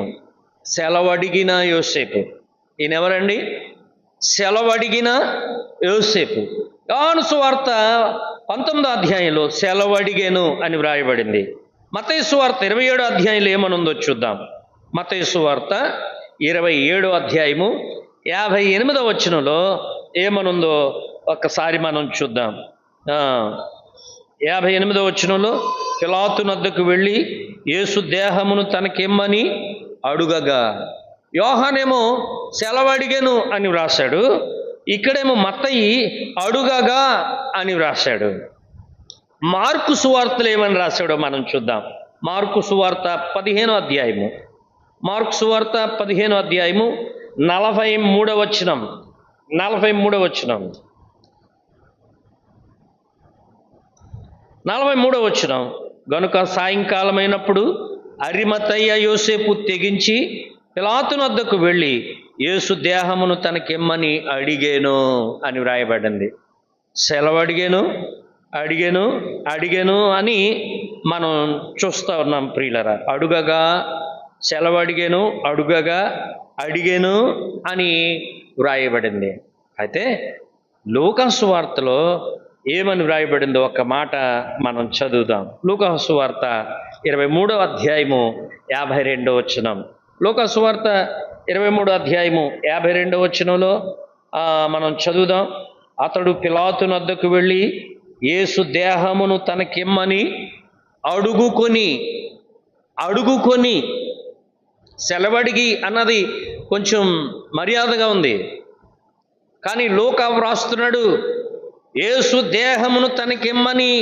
యోసేపు. ఈయనెవరండి? సెలవడిగిన యోసేపు. యోహాను సువార్త 19వ అధ్యాయంలో సెలవడిగేను అని వ్రాయబడింది. మత్తయి సువార్త 27వ అధ్యాయంలో ఏమనుందో చూద్దాం. మత్తయి సువార్త 27వ అధ్యాయము 58వ వచనంలో ఏమనుందో ఒక్కసారి మనం చూద్దాం. 58వ వచనంలో పిలాతు నొద్దకు వెళ్ళి యేసు దేహమును తనకిమ్మని అడుగగా, యోహానేమో సెలవడిగెను అని వ్రాశాడు, ఇక్కడేమో మత్తయి అడుగగా అని వ్రాశాడు. మార్కు సువార్తలు ఏమని రాశాడో మనం చూద్దాం. మార్కు సువార్త 15వ అధ్యాయము, మార్కు సువార్త 15వ అధ్యాయము 43వ వచనం. 43వ వచనం. 43వ వచనం. గనుక సాయంకాలమైనప్పుడు అరిమతయ్య యోసేపు తెగించి పిలాతు వద్దకు వెళ్ళి యేసు దేహమును తనకిమ్మని అడిగేను అని వ్రాయబడింది. సెలవడిగేను, అడిగేను అని మనం చూస్తూ ఉన్నాం ప్రియులరా. అడుగగా, సెలవడిగేను, అడిగేను అని వ్రాయబడింది. అయితే లూకా సువార్తలో ఏమని వ్రాయబడిందో ఒక మాట మనం చదువుదాం. లూకా సువార్త 23వ అధ్యాయము 52వ వచనం. లూకా సువార్త 23వ అధ్యాయము 52వ వచనంలో మనం చదువుదాం. అతడు పిలాతు వద్దకు వెళ్ళి యేసు దేహమును తనకిమ్మని అడుగుకొని సెలవడిగి అన్నది కొంచెం మర్యాదగా ఉంది. కానీ లూకా వ్రాస్తున్నాడు యేసు దేహమును తనకిమ్మని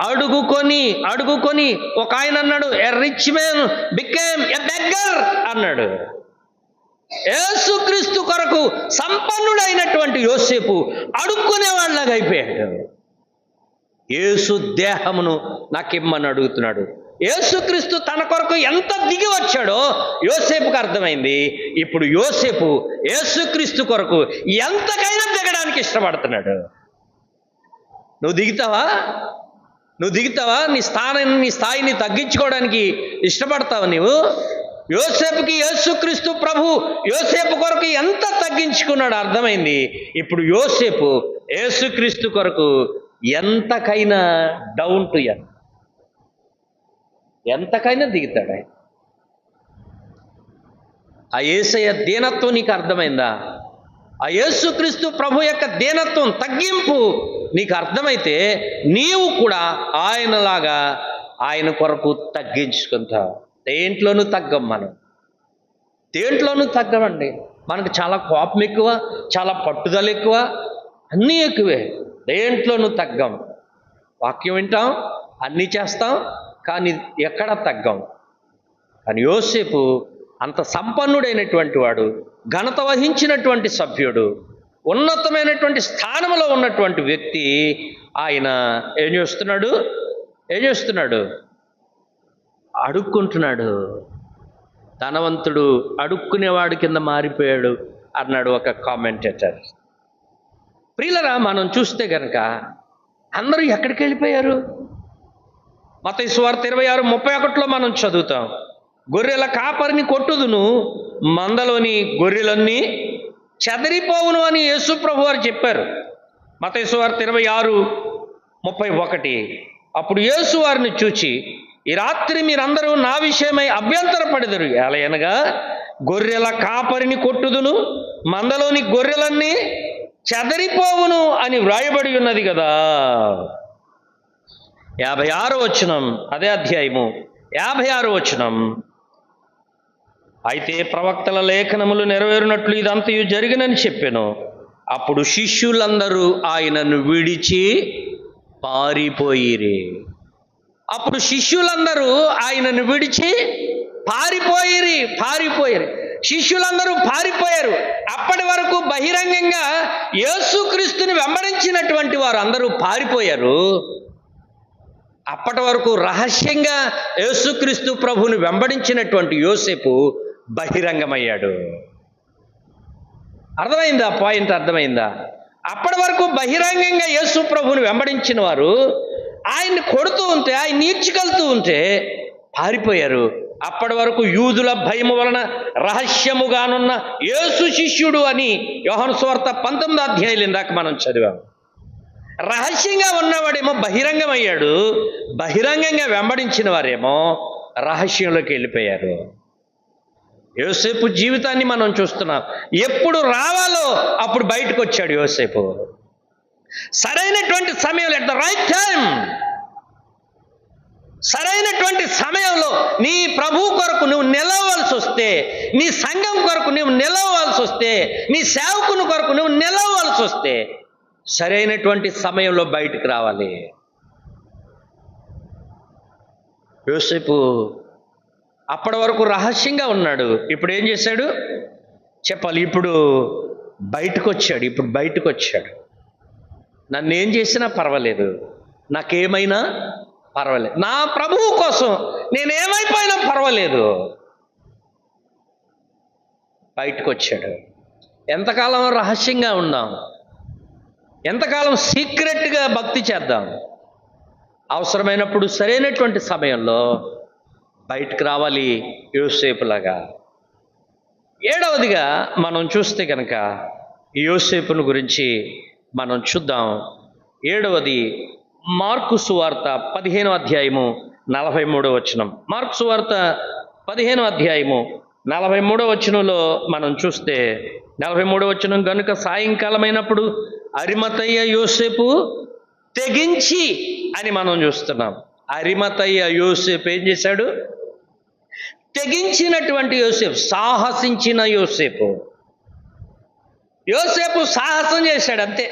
అడుగుకొని ఒక ఆయన అన్నాడు, a rich man became a beggar అన్నాడు. యేసుక్రీస్తు కొరకు సంపన్నుడైనటువంటి యోసేపు అడుక్కునేవాళ్ళగా అయిపోయాడు. యేసు దేహమును నాకిమ్మని అడుగుతున్నాడు. యేసుక్రీస్తు తన కొరకు ఎంత దిగి వచ్చాడో యోసేపుకు అర్థమైంది. ఇప్పుడు యోసేపు యేసుక్రీస్తు కొరకు ఎంతకైనా దిగడానికి ఇష్టపడుతున్నాడు. నువ్వు దిగుతావా? నీ స్థాయిని తగ్గించుకోవడానికి ఇష్టపడతావు నీవు? యోసేపుకి యేసుక్రీస్తు ప్రభు యోసేపు కొరకు ఎంత తగ్గించుకున్నాడు అర్థమైంది. ఇప్పుడు యోసేపు యేసుక్రీస్తు కొరకు ఎంతకైనా డౌన్ టు ఎర్త్, ఎంతకైనా దిగుతాడు ఆయన. ఆ యేసయ్య దీనత్వం నీకు అర్థమైందా? ఆ యేసుక్రీస్తు ప్రభు యొక్క దీనత్వం, తగ్గింపు నీకు అర్థమైతే నీవు కూడా ఆయనలాగా ఆయన కొరకు తగ్గించుకుంటావు. దేంట్లోనూ తగ్గమండి. మనకు చాలా కోపం ఎక్కువ, చాలా పట్టుదల ఎక్కువ. అన్నీ ఎక్కువే, దేంట్లోనూ తగ్గం. వాక్యం వింటాం, అన్నీ చేస్తాం, కానీ ఎక్కడ తగ్గం. కానీ యోసేపు అంత సంపన్నుడైనటువంటి వాడు, ఘనత వహించినటువంటి సభ్యుడు, ఉన్నతమైనటువంటి స్థానంలో ఉన్నటువంటి వ్యక్తి. ఆయన ఏం చేస్తున్నాడు? అడుక్కుంటున్నాడు. ధనవంతుడు అడుక్కునేవాడి కింద మారిపోయాడు అన్నాడు ఒక కామెంటేటర్. ప్రియులరా, మనం చూస్తే గనక అందరూ ఎక్కడికి వెళ్ళిపోయారు? మత్తయి సువార్త 26:31 మనం చదువుతాం. గొర్రెల కాపరిని కొట్టుదును, మందలోని గొర్రెలన్నీ చెదరిపోవును అని యేసు ప్రభు వారు చెప్పారు. మత్తయి సువార్త 26:31. అప్పుడు యేసు వారిని చూచి, ఈ రాత్రి మీరందరూ నా విషయమై అభ్యంతరపడెదరు. ఎలయనగా గొర్రెల కాపరిని కొట్టుదును, మందలోని గొర్రెలన్నీ చెదరిపోవును అని వ్రాయబడి ఉన్నది కదా. 56వ వచనం, అదే అధ్యాయము 56వ వచనం. అయితే ప్రవక్తల లేఖనములు నెరవేరునట్లు ఇదంతయు జరిగినని చెప్పెను. అప్పుడు శిష్యులందరూ ఆయనను విడిచి పారిపోయిరి. శిష్యులందరూ పారిపోయారు. అప్పటి వరకు బహిరంగంగా యేసుక్రీస్తుని వెంబడించినటువంటి వారు అందరూ పారిపోయారు. అప్పటి వరకు రహస్యంగా యేసుక్రీస్తు ప్రభువుని వెంబడించినటువంటి యోసేపు బహిరంగమయ్యాడు. అర్థమైందా? పాయింట్ అర్థమైందా? అప్పటి వరకు బహిరంగంగా యేసు ప్రభువుని వెంబడించిన వారు ఆయన్ని కొడుతూ ఉంటే, ఆయన ఈడ్చుకెళ్తూ ఉంటే పారిపోయారు. అప్పటి వరకు యూదుల భయము వలన రహస్యముగానున్న యేసు శిష్యుడు అని యోహాను సువార్త 19వ అధ్యాయం ఇందాక మనం చదివాం. రహస్యంగా ఉన్నవాడేమో బహిరంగమయ్యాడు, బహిరంగంగా వెంబడించిన వారేమో రహస్యంలోకి వెళ్ళిపోయారు. యోసేపు జీవితాన్ని మనం చూస్తున్నాం. ఎప్పుడు రావాలో అప్పుడు బయటకు వచ్చాడు యోసేపు. సరైనటువంటి సమయంలో, ఎట్ ద రైట్ టైం, సరైనటువంటి సమయంలో నీ ప్రభు కొరకు నువ్వు నిలవవలసి వస్తే, నీ సంఘం కొరకు నువ్వు నిలవవలసి వస్తే, నీ సేవకుని కొరకు నువ్వు నిలవవలసి వస్తే సరైనటువంటి సమయంలో బయటకు రావాలి. యోసేపు అప్పటి వరకు రహస్యంగా ఉన్నాడు. ఇప్పుడు ఏం చేశాడు చెప్పాలి? ఇప్పుడు బయటకు వచ్చాడు. నన్ను ఏం చేసినా పర్వాలేదు, నాకేమైనా పర్వాలేదు, నా ప్రభువు కోసం నేనేమైపోయినా పర్వాలేదు. బయటకు వచ్చాడు. ఎంతకాలం రహస్యంగా ఉందాం? ఎంతకాలం సీక్రెట్గా భక్తి చేద్దాం? అవసరమైనప్పుడు సరైనటువంటి సమయంలో బయటకు రావాలి యోసేపులాగా. 7వదిగా మనం చూస్తే కనుక యోసేపును గురించి మనం చూద్దాం. 7వది మార్కు సువార్త 15వ అధ్యాయము 43వ వచనం. మార్కు సువార్త 15వ అధ్యాయము 43వ వచనంలో మనం చూస్తే 43వ వచనం, గనుక సాయంకాలమైనప్పుడు అరిమతయ్య యోసేపు తెగించి అని మనం చూస్తున్నాం. అరిమతయ్య యోసేపు ఏం చేశాడు? తెగించినటువంటి యోసేపు, సాహసించిన యోసేపు. సాహసం చేశాడు అంతే.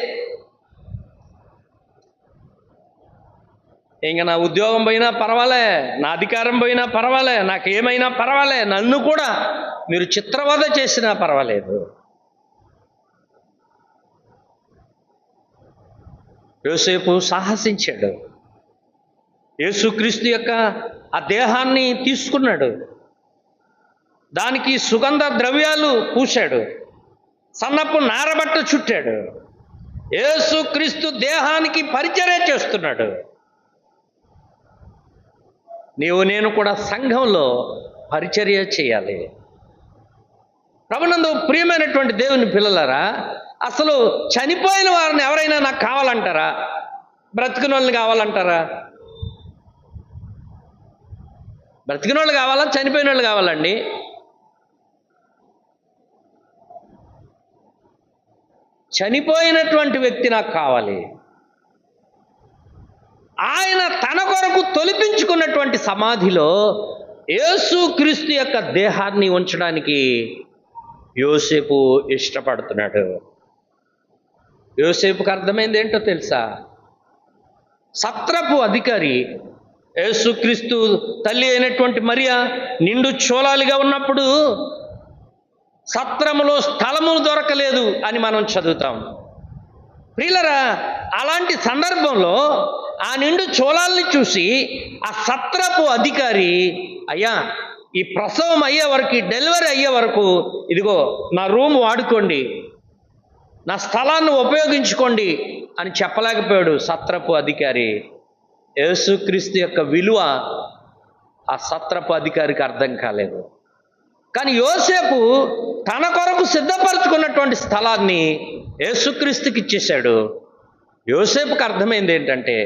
ఇంకా నా ఉద్యోగం పోయినా పర్వాలే, నా అధికారం పోయినా పర్వాలే, నాకేమైనా పర్వాలే, నన్ను కూడా మీరు చిత్రవద చేసినా పర్వాలేదు. యోసేపు సాహసించాడు. యేసుక్రీస్తు యొక్క ఆ దేహాన్ని తీసుకున్నాడు, దానికి సుగంధ ద్రవ్యాలు పూశాడు, సన్నపు నారబట్ట చుట్టాడు. యేసుక్రీస్తు దేహానికి పరిచర్య చేస్తున్నాడు. నేను కూడా సంఘంలో పరిచర్య చేయాలి. ప్రభునందు ప్రియమైనటువంటి దేవుని పిల్లలారా, అసలు చనిపోయిన వారిని ఎవరైనా నాకు కావాలంటారా? బ్రతికిన వాళ్ళని కావాలంటారా? బ్రతికిన వాళ్ళు కావాలా, చనిపోయిన వాళ్ళు కావాలండి? చనిపోయినటువంటి వ్యక్తి నాకు కావాలి. ఆయన తన కొరకు తొలిపించుకున్నటువంటి సమాధిలో యేసుక్రీస్తు యొక్క దేహాన్ని ఉంచడానికి యోసేపు ఇష్టపడుతున్నాడు. యోసేపుకి అర్థమైంది ఏంటో తెలుసా? సత్రపు అధికారి యేసుక్రీస్తు తల్లి అయినటువంటి మరియా నిండు చోళాలిగా ఉన్నప్పుడు సత్రములో స్థలము దొరకలేదు అని మనం చదువుతాం. ప్రియులరా, అలాంటి సందర్భంలో ఆ నిండు చోళాలని చూసి ఆ సత్రపు అధికారి, అయ్యా ఈ ప్రసవం అయ్యే వరకు, డెలివరీ అయ్యే వరకు ఇదిగో నా రూమ్ వాడుకోండి, నా స్థలాన్ని ఉపయోగించుకోండి అని చెప్పలేకపోయాడు సత్రపు అధికారి. యేసుక్రీస్తు యొక్క విలువ ఆ సత్రపు అధికారికి అర్థం కాలేదు. కానీ యోసేపు తన కొరకు సిద్ధపరచుకున్నటువంటి స్థలాన్ని యేసుక్రీస్తుకి ఇచ్చేశాడు. యోసేపుకి అర్థమైంది ఏంటంటే,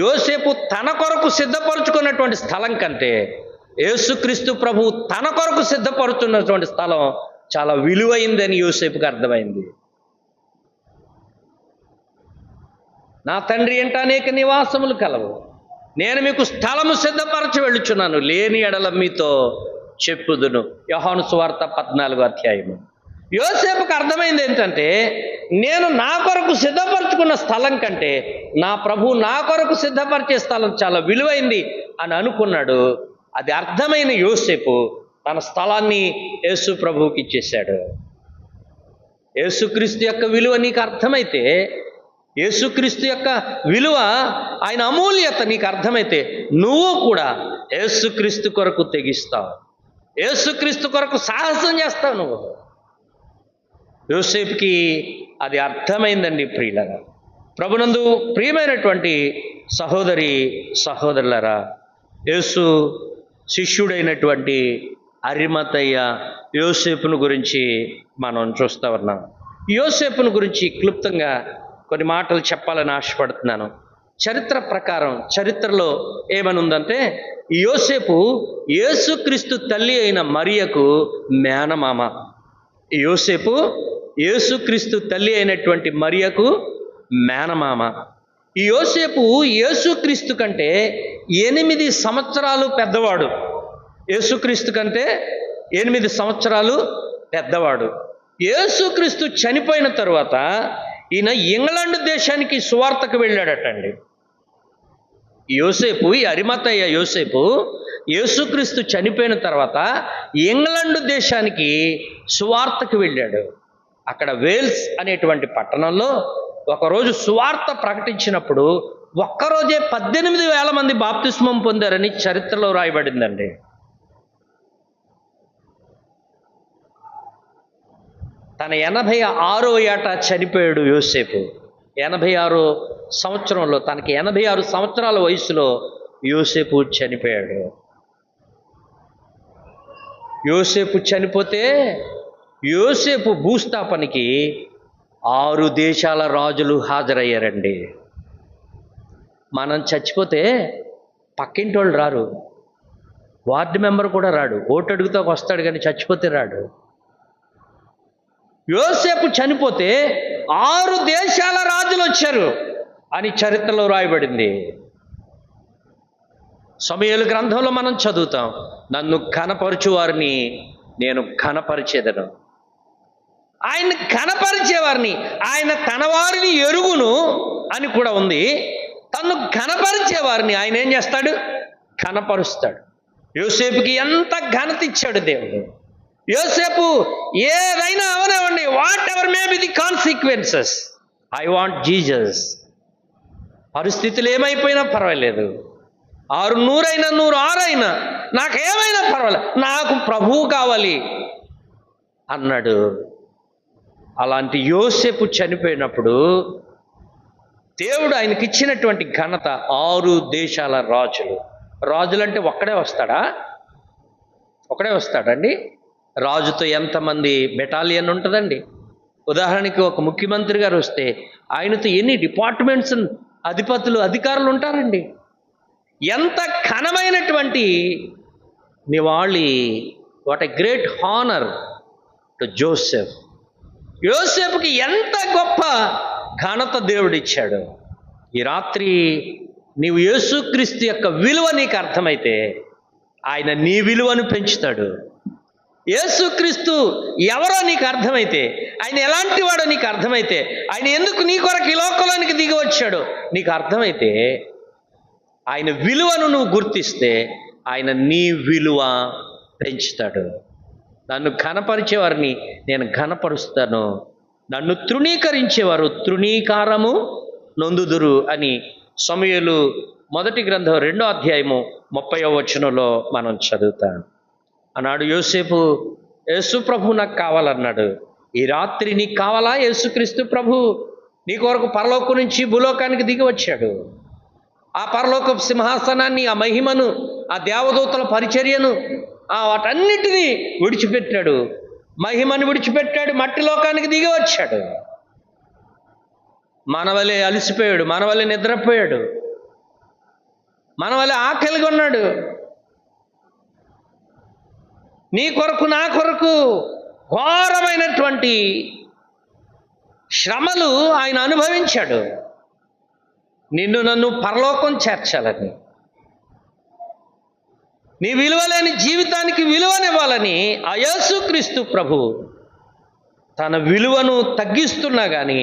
యోసేపు తన కొరకు సిద్ధపరచుకున్నటువంటి స్థలం కంటే యేసుక్రీస్తు ప్రభు తన కొరకు సిద్ధపరుచున్నటువంటి స్థలం చాలా విలువైందని యోసేపుకి అర్థమైంది. నా తండ్రి ఇంట అనేక నివాసములు కలవు, నేను మీకు స్థలము సిద్ధపరచి వెళ్ళుచున్నాను, లేని ఎడల మీతో చెప్పుదును. యోహాను సువార్త 14వ అధ్యాయము. యోసేపుకు అర్థమైంది ఏంటంటే, నేను నా కొరకు సిద్ధపరచుకున్న స్థలం కంటే నా ప్రభు నా కొరకు సిద్ధపరిచే స్థలం చాలా విలువైంది అని అనుకున్నాడు. అది అర్థమైన యోసేపు తన స్థలాన్ని యేసు ప్రభువుకి ఇచ్చేశాడు. యేసుక్రీస్తు యొక్క విలువ నీకు అర్థమైతే, యేసుక్రీస్తు యొక్క విలువ, ఆయన అమూల్యత నీకు అర్థమైతే, నువ్వు కూడా యేసుక్రీస్తు కొరకు తెగిస్తావు, యేసుక్రీస్తు కొరకు సాహసం చేస్తావు. నువ్వు యోసేపుకి అది అర్థమైందండి. ప్రియులరా, ప్రభునందు ప్రియమైనటువంటి సహోదరి సహోదరులరా, యేసు శిష్యుడైనటువంటి అరిమతయ్య యోసేపును గురించి మనం చూస్తూ ఉన్నాం. యోసేపును గురించి క్లుప్తంగా కొన్ని మాటలు చెప్పాలని ఆశపడుతున్నాను. చరిత్ర ప్రకారం, చరిత్రలో ఏమని ఉందంటే, యోసేపు యేసుక్రీస్తు తల్లి అయిన మరియకు మేనమామ. యోసేపు యేసుక్రీస్తు తల్లి అయినటువంటి మరియకు మేనమామ. ఈ యోసేపు యేసుక్రీస్తు కంటే 8 సంవత్సరాలు పెద్దవాడు. యేసుక్రీస్తు కంటే 8 సంవత్సరాలు పెద్దవాడు. యేసుక్రీస్తు చనిపోయిన తర్వాత ఈయన ఇంగ్లాండ్ దేశానికి సువార్తకు వెళ్ళాడటండి. యోసేపు, ఈ అరిమతయ్య యోసేపు యేసుక్రీస్తు చనిపోయిన తర్వాత ఇంగ్లాండ్ దేశానికి సువార్తకు వెళ్ళాడు. అక్కడ వేల్స్ అనేటువంటి పట్టణంలో ఒకరోజు సువార్త ప్రకటించినప్పుడు ఒక్కరోజే 18,000 మంది బాప్తిస్మం పొందారని చరిత్రలో రాయబడిందండి. తన 86వ ఏట చనిపోయాడు యోసేపు. 86 సంవత్సరంలో, తనకి 86 సంవత్సరాల వయసులో యోసేపు చనిపోయాడు. యోసేపు చనిపోతే యోసేపు భూస్థాపనకి 6 దేశాల రాజులు హాజరయ్యారండి. మనం చచ్చిపోతే పక్కింటి వాళ్ళు రారు, వార్డు మెంబర్ కూడా రాడు, ఓటు అడుగుతా వస్తాడు కానీ చచ్చిపోతే రాడు. యోసేపు చనిపోతే 6 దేశాల రాజులు వచ్చారు అని చరిత్రలో రాయబడింది. సమూయేలు గ్రంథంలో మనం చదువుతాం, నన్ను ఘనపరచు వారిని నేను ఘనపరిచేదను. ఆయన్ని ఘనపరిచేవారిని, ఆయన తన వారిని ఎరుగును అని కూడా ఉంది. తను ఘనపరిచేవారిని ఆయన ఏం చేస్తాడు? ఘనపరుస్తాడు. యోసేపుకి ఎంత ఘనత ఇచ్చాడు దేవుడు. యోసేపు ఏదైనా అవనివ్వండి, what ever may be the consequences, I want Jesus. పరిస్థితులు ఏమైపోయినా పర్వాలేదు, 600 అయినా 106 అయినా నాకేమైనా పర్వాలేదు, నాకు ప్రభువు కావాలి అన్నాడు. అలాంటి యోసేపు చనిపోయినప్పుడు దేవుడు ఆయనకి ఇచ్చినటువంటి ఘనత 6 దేశాల రాజులు. రాజులంటే ఒక్కడే వస్తాడా? ఒకడే వస్తాడండి? రాజుతో ఎంతమంది బెటాలియన్ ఉంటుందండి? ఉదాహరణకి ఒక ముఖ్యమంత్రి గారు వస్తే ఆయనతో ఎన్ని డిపార్ట్మెంట్స్ అధిపతులు, అధికారులు ఉంటారండి. ఎంత ఘనమైనటువంటి నివాళి, what a great honour to Joseph. యోసేపుకి ఎంత గొప్ప ఘనత దేవుడిచ్చాడు. ఈ రాత్రి నీవు యేసుక్రీస్తు యొక్క విలువ నీకు అర్థమైతే ఆయన నీ విలువను పెంచుతాడు. యేసుక్రీస్తు ఎవరో నీకు అర్థమైతే, ఆయన ఎలాంటి వాడో నీకు అర్థమైతే, ఆయన ఎందుకు నీ కొరకు ఈ లోకంలోనికి దిగి వచ్చాడో నీకు అర్థమైతే, ఆయన విలువను నువ్వు గుర్తిస్తే ఆయన నీ విలువ పెంచుతాడు. నన్ను ఘనపరిచేవారిని నేను ఘనపరుస్తాను, నన్ను తృణీకరించేవారు తృణీకారము నొందుదురు అని సమూయేలు మొదటి గ్రంథం 2వ అధ్యాయము 30వ వచనంలో మనం చదువుతాం. అన్నాడు యోసేపు, యేసు ప్రభు నాకు కావాలన్నాడు. ఈ రాత్రి నీకు కావాలా? యేసుక్రీస్తు ప్రభు నీ కొరకు పరలోకం నుంచి భూలోకానికి దిగి వచ్చాడు. ఆ పరలోకపు సింహాసనాన్ని, ఆ మహిమను, ఆ దేవదూతల పరిచర్యను, వాటన్నిటినీ విడిచిపెట్టాడు. మహిమను విడిచిపెట్టాడు, మట్టి లోకానికి దిగి వచ్చాడు. మనవలే అలసిపోయాడు, మనవలే నిద్రపోయాడు, మనవలే ఆకలిగా ఉన్నాడు. నీ కొరకు నా కొరకు ఘోరమైనటువంటి శ్రమలు ఆయన అనుభవించాడు. నిన్ను నన్ను పరలోకం చేర్చాలని, నీ విలువలేని జీవితానికి విలువనివ్వాలని ఆ యేసుక్రీస్తు ప్రభు తన విలువను తగ్గిస్తున్నా కానీ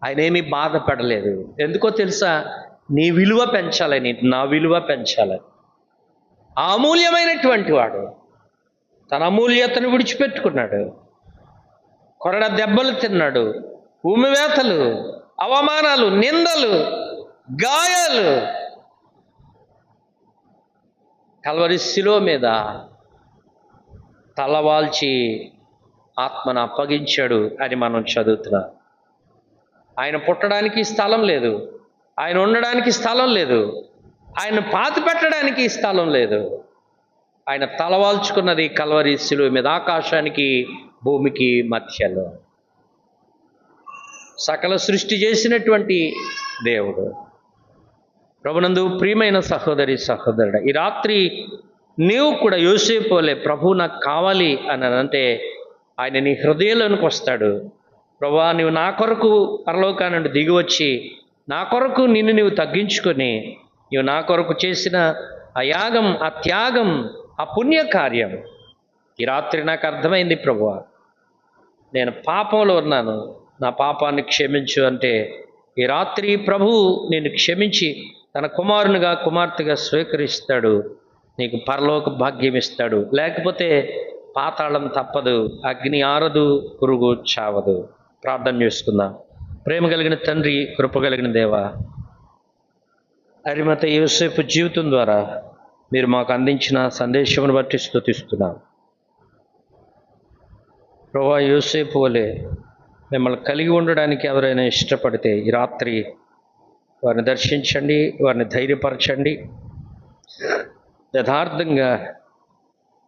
ఆయన ఏమీ బాధపడలేదు. ఎందుకో తెలుసా? నీ విలువ పెంచాలని, నా విలువ పెంచాలని. ఆ అమూల్యమైనటువంటి వాడు తన అమూల్యతను విడిచిపెట్టుకున్నాడు. కొరడ దెబ్బలు తిన్నాడు, ఉమ్మివేతలు, అవమానాలు, నిందలు, గాయాలు, కల్వరి శిలువ మీద తలవాల్చి ఆత్మను అప్పగించాడు అని మనం చదువుతున్నాం. ఆయన పుట్టడానికి స్థలం లేదు, ఆయన ఉండడానికి స్థలం లేదు, ఆయన పాతి పెట్టడానికి స్థలం లేదు. ఆయన తలవాల్చుకున్నది కల్వరి శిలువ మీద, ఆకాశానికి భూమికి మధ్యలో. సకల సృష్టి చేసినటువంటి దేవుడు. ప్రభునందు ప్రియమైన సహోదరి సహోదరుడు, ఈ రాత్రి నీవు కూడా యోసేపు వలె ప్రభు నాకు కావాలి అని అంటే ఆయన నీ హృదయంలోనికి వస్తాడు. ప్రభువా, నువ్వు నా కొరకు పరలోకాన్ని నుండి దిగి వచ్చి నా కొరకు నిన్ను నీవు తగ్గించుకొని నీవు నా కొరకు చేసిన ఆ యాగం, ఆ త్యాగం, ఆ పుణ్యకార్యం ఈ రాత్రి నాకు అర్థమైంది. ప్రభువా, నేను పాపంలో ఉన్నాను, నా పాపాన్ని క్షమించు అంటే ఈ రాత్రి ప్రభు నేను క్షమించి తన కుమారునిగా, కుమార్తెగా స్వీకరిస్తాడు. నీకు పరలోక భాగ్యం ఇస్తాడు. లేకపోతే పాతాళం తప్పదు, అగ్ని ఆరదు, పురుగు చావదు. ప్రార్థన చేసుకుందాం. ప్రేమ కలిగిన తండ్రి, కృప కలిగిన దేవా, అరిమత యోసేపు జీవితం ద్వారా మీరు మాకు అందించిన సందేశమును బట్టి స్తుతిస్తున్నాం. ప్రభువా, యోసేపు వలె మిమ్మల్ని కలిగి ఉండడానికి ఎవరైనా ఇష్టపడితే ఈ రాత్రి వారిని దర్శించండి, వారిని ధైర్యపరచండి. యథార్థంగా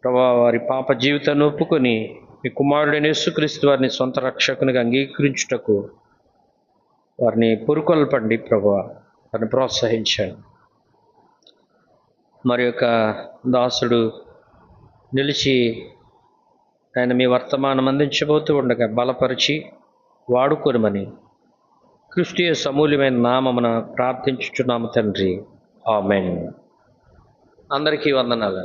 ప్రభువా వారి పాప జీవితాన్ని ఒప్పుకొని మీ కుమారుడైన యేసుక్రీస్తు వారిని సొంత రక్షకునిగా అంగీకరించుటకు వారిని పురుకొల్పండి. ప్రభువా, వారిని ప్రోత్సహించండి. మరి యొక్క దాసుడు నిలిచి ఆయన మీ వర్తమానం అందించబోతూ ఉండగా బలపరిచి వాడుకొనమని క్రీస్తు యేసు అమూల్యమైన నామమున ప్రార్థించుచున్నాము తండ్రి. ఆమేన్. అందరికీ వందనాలు.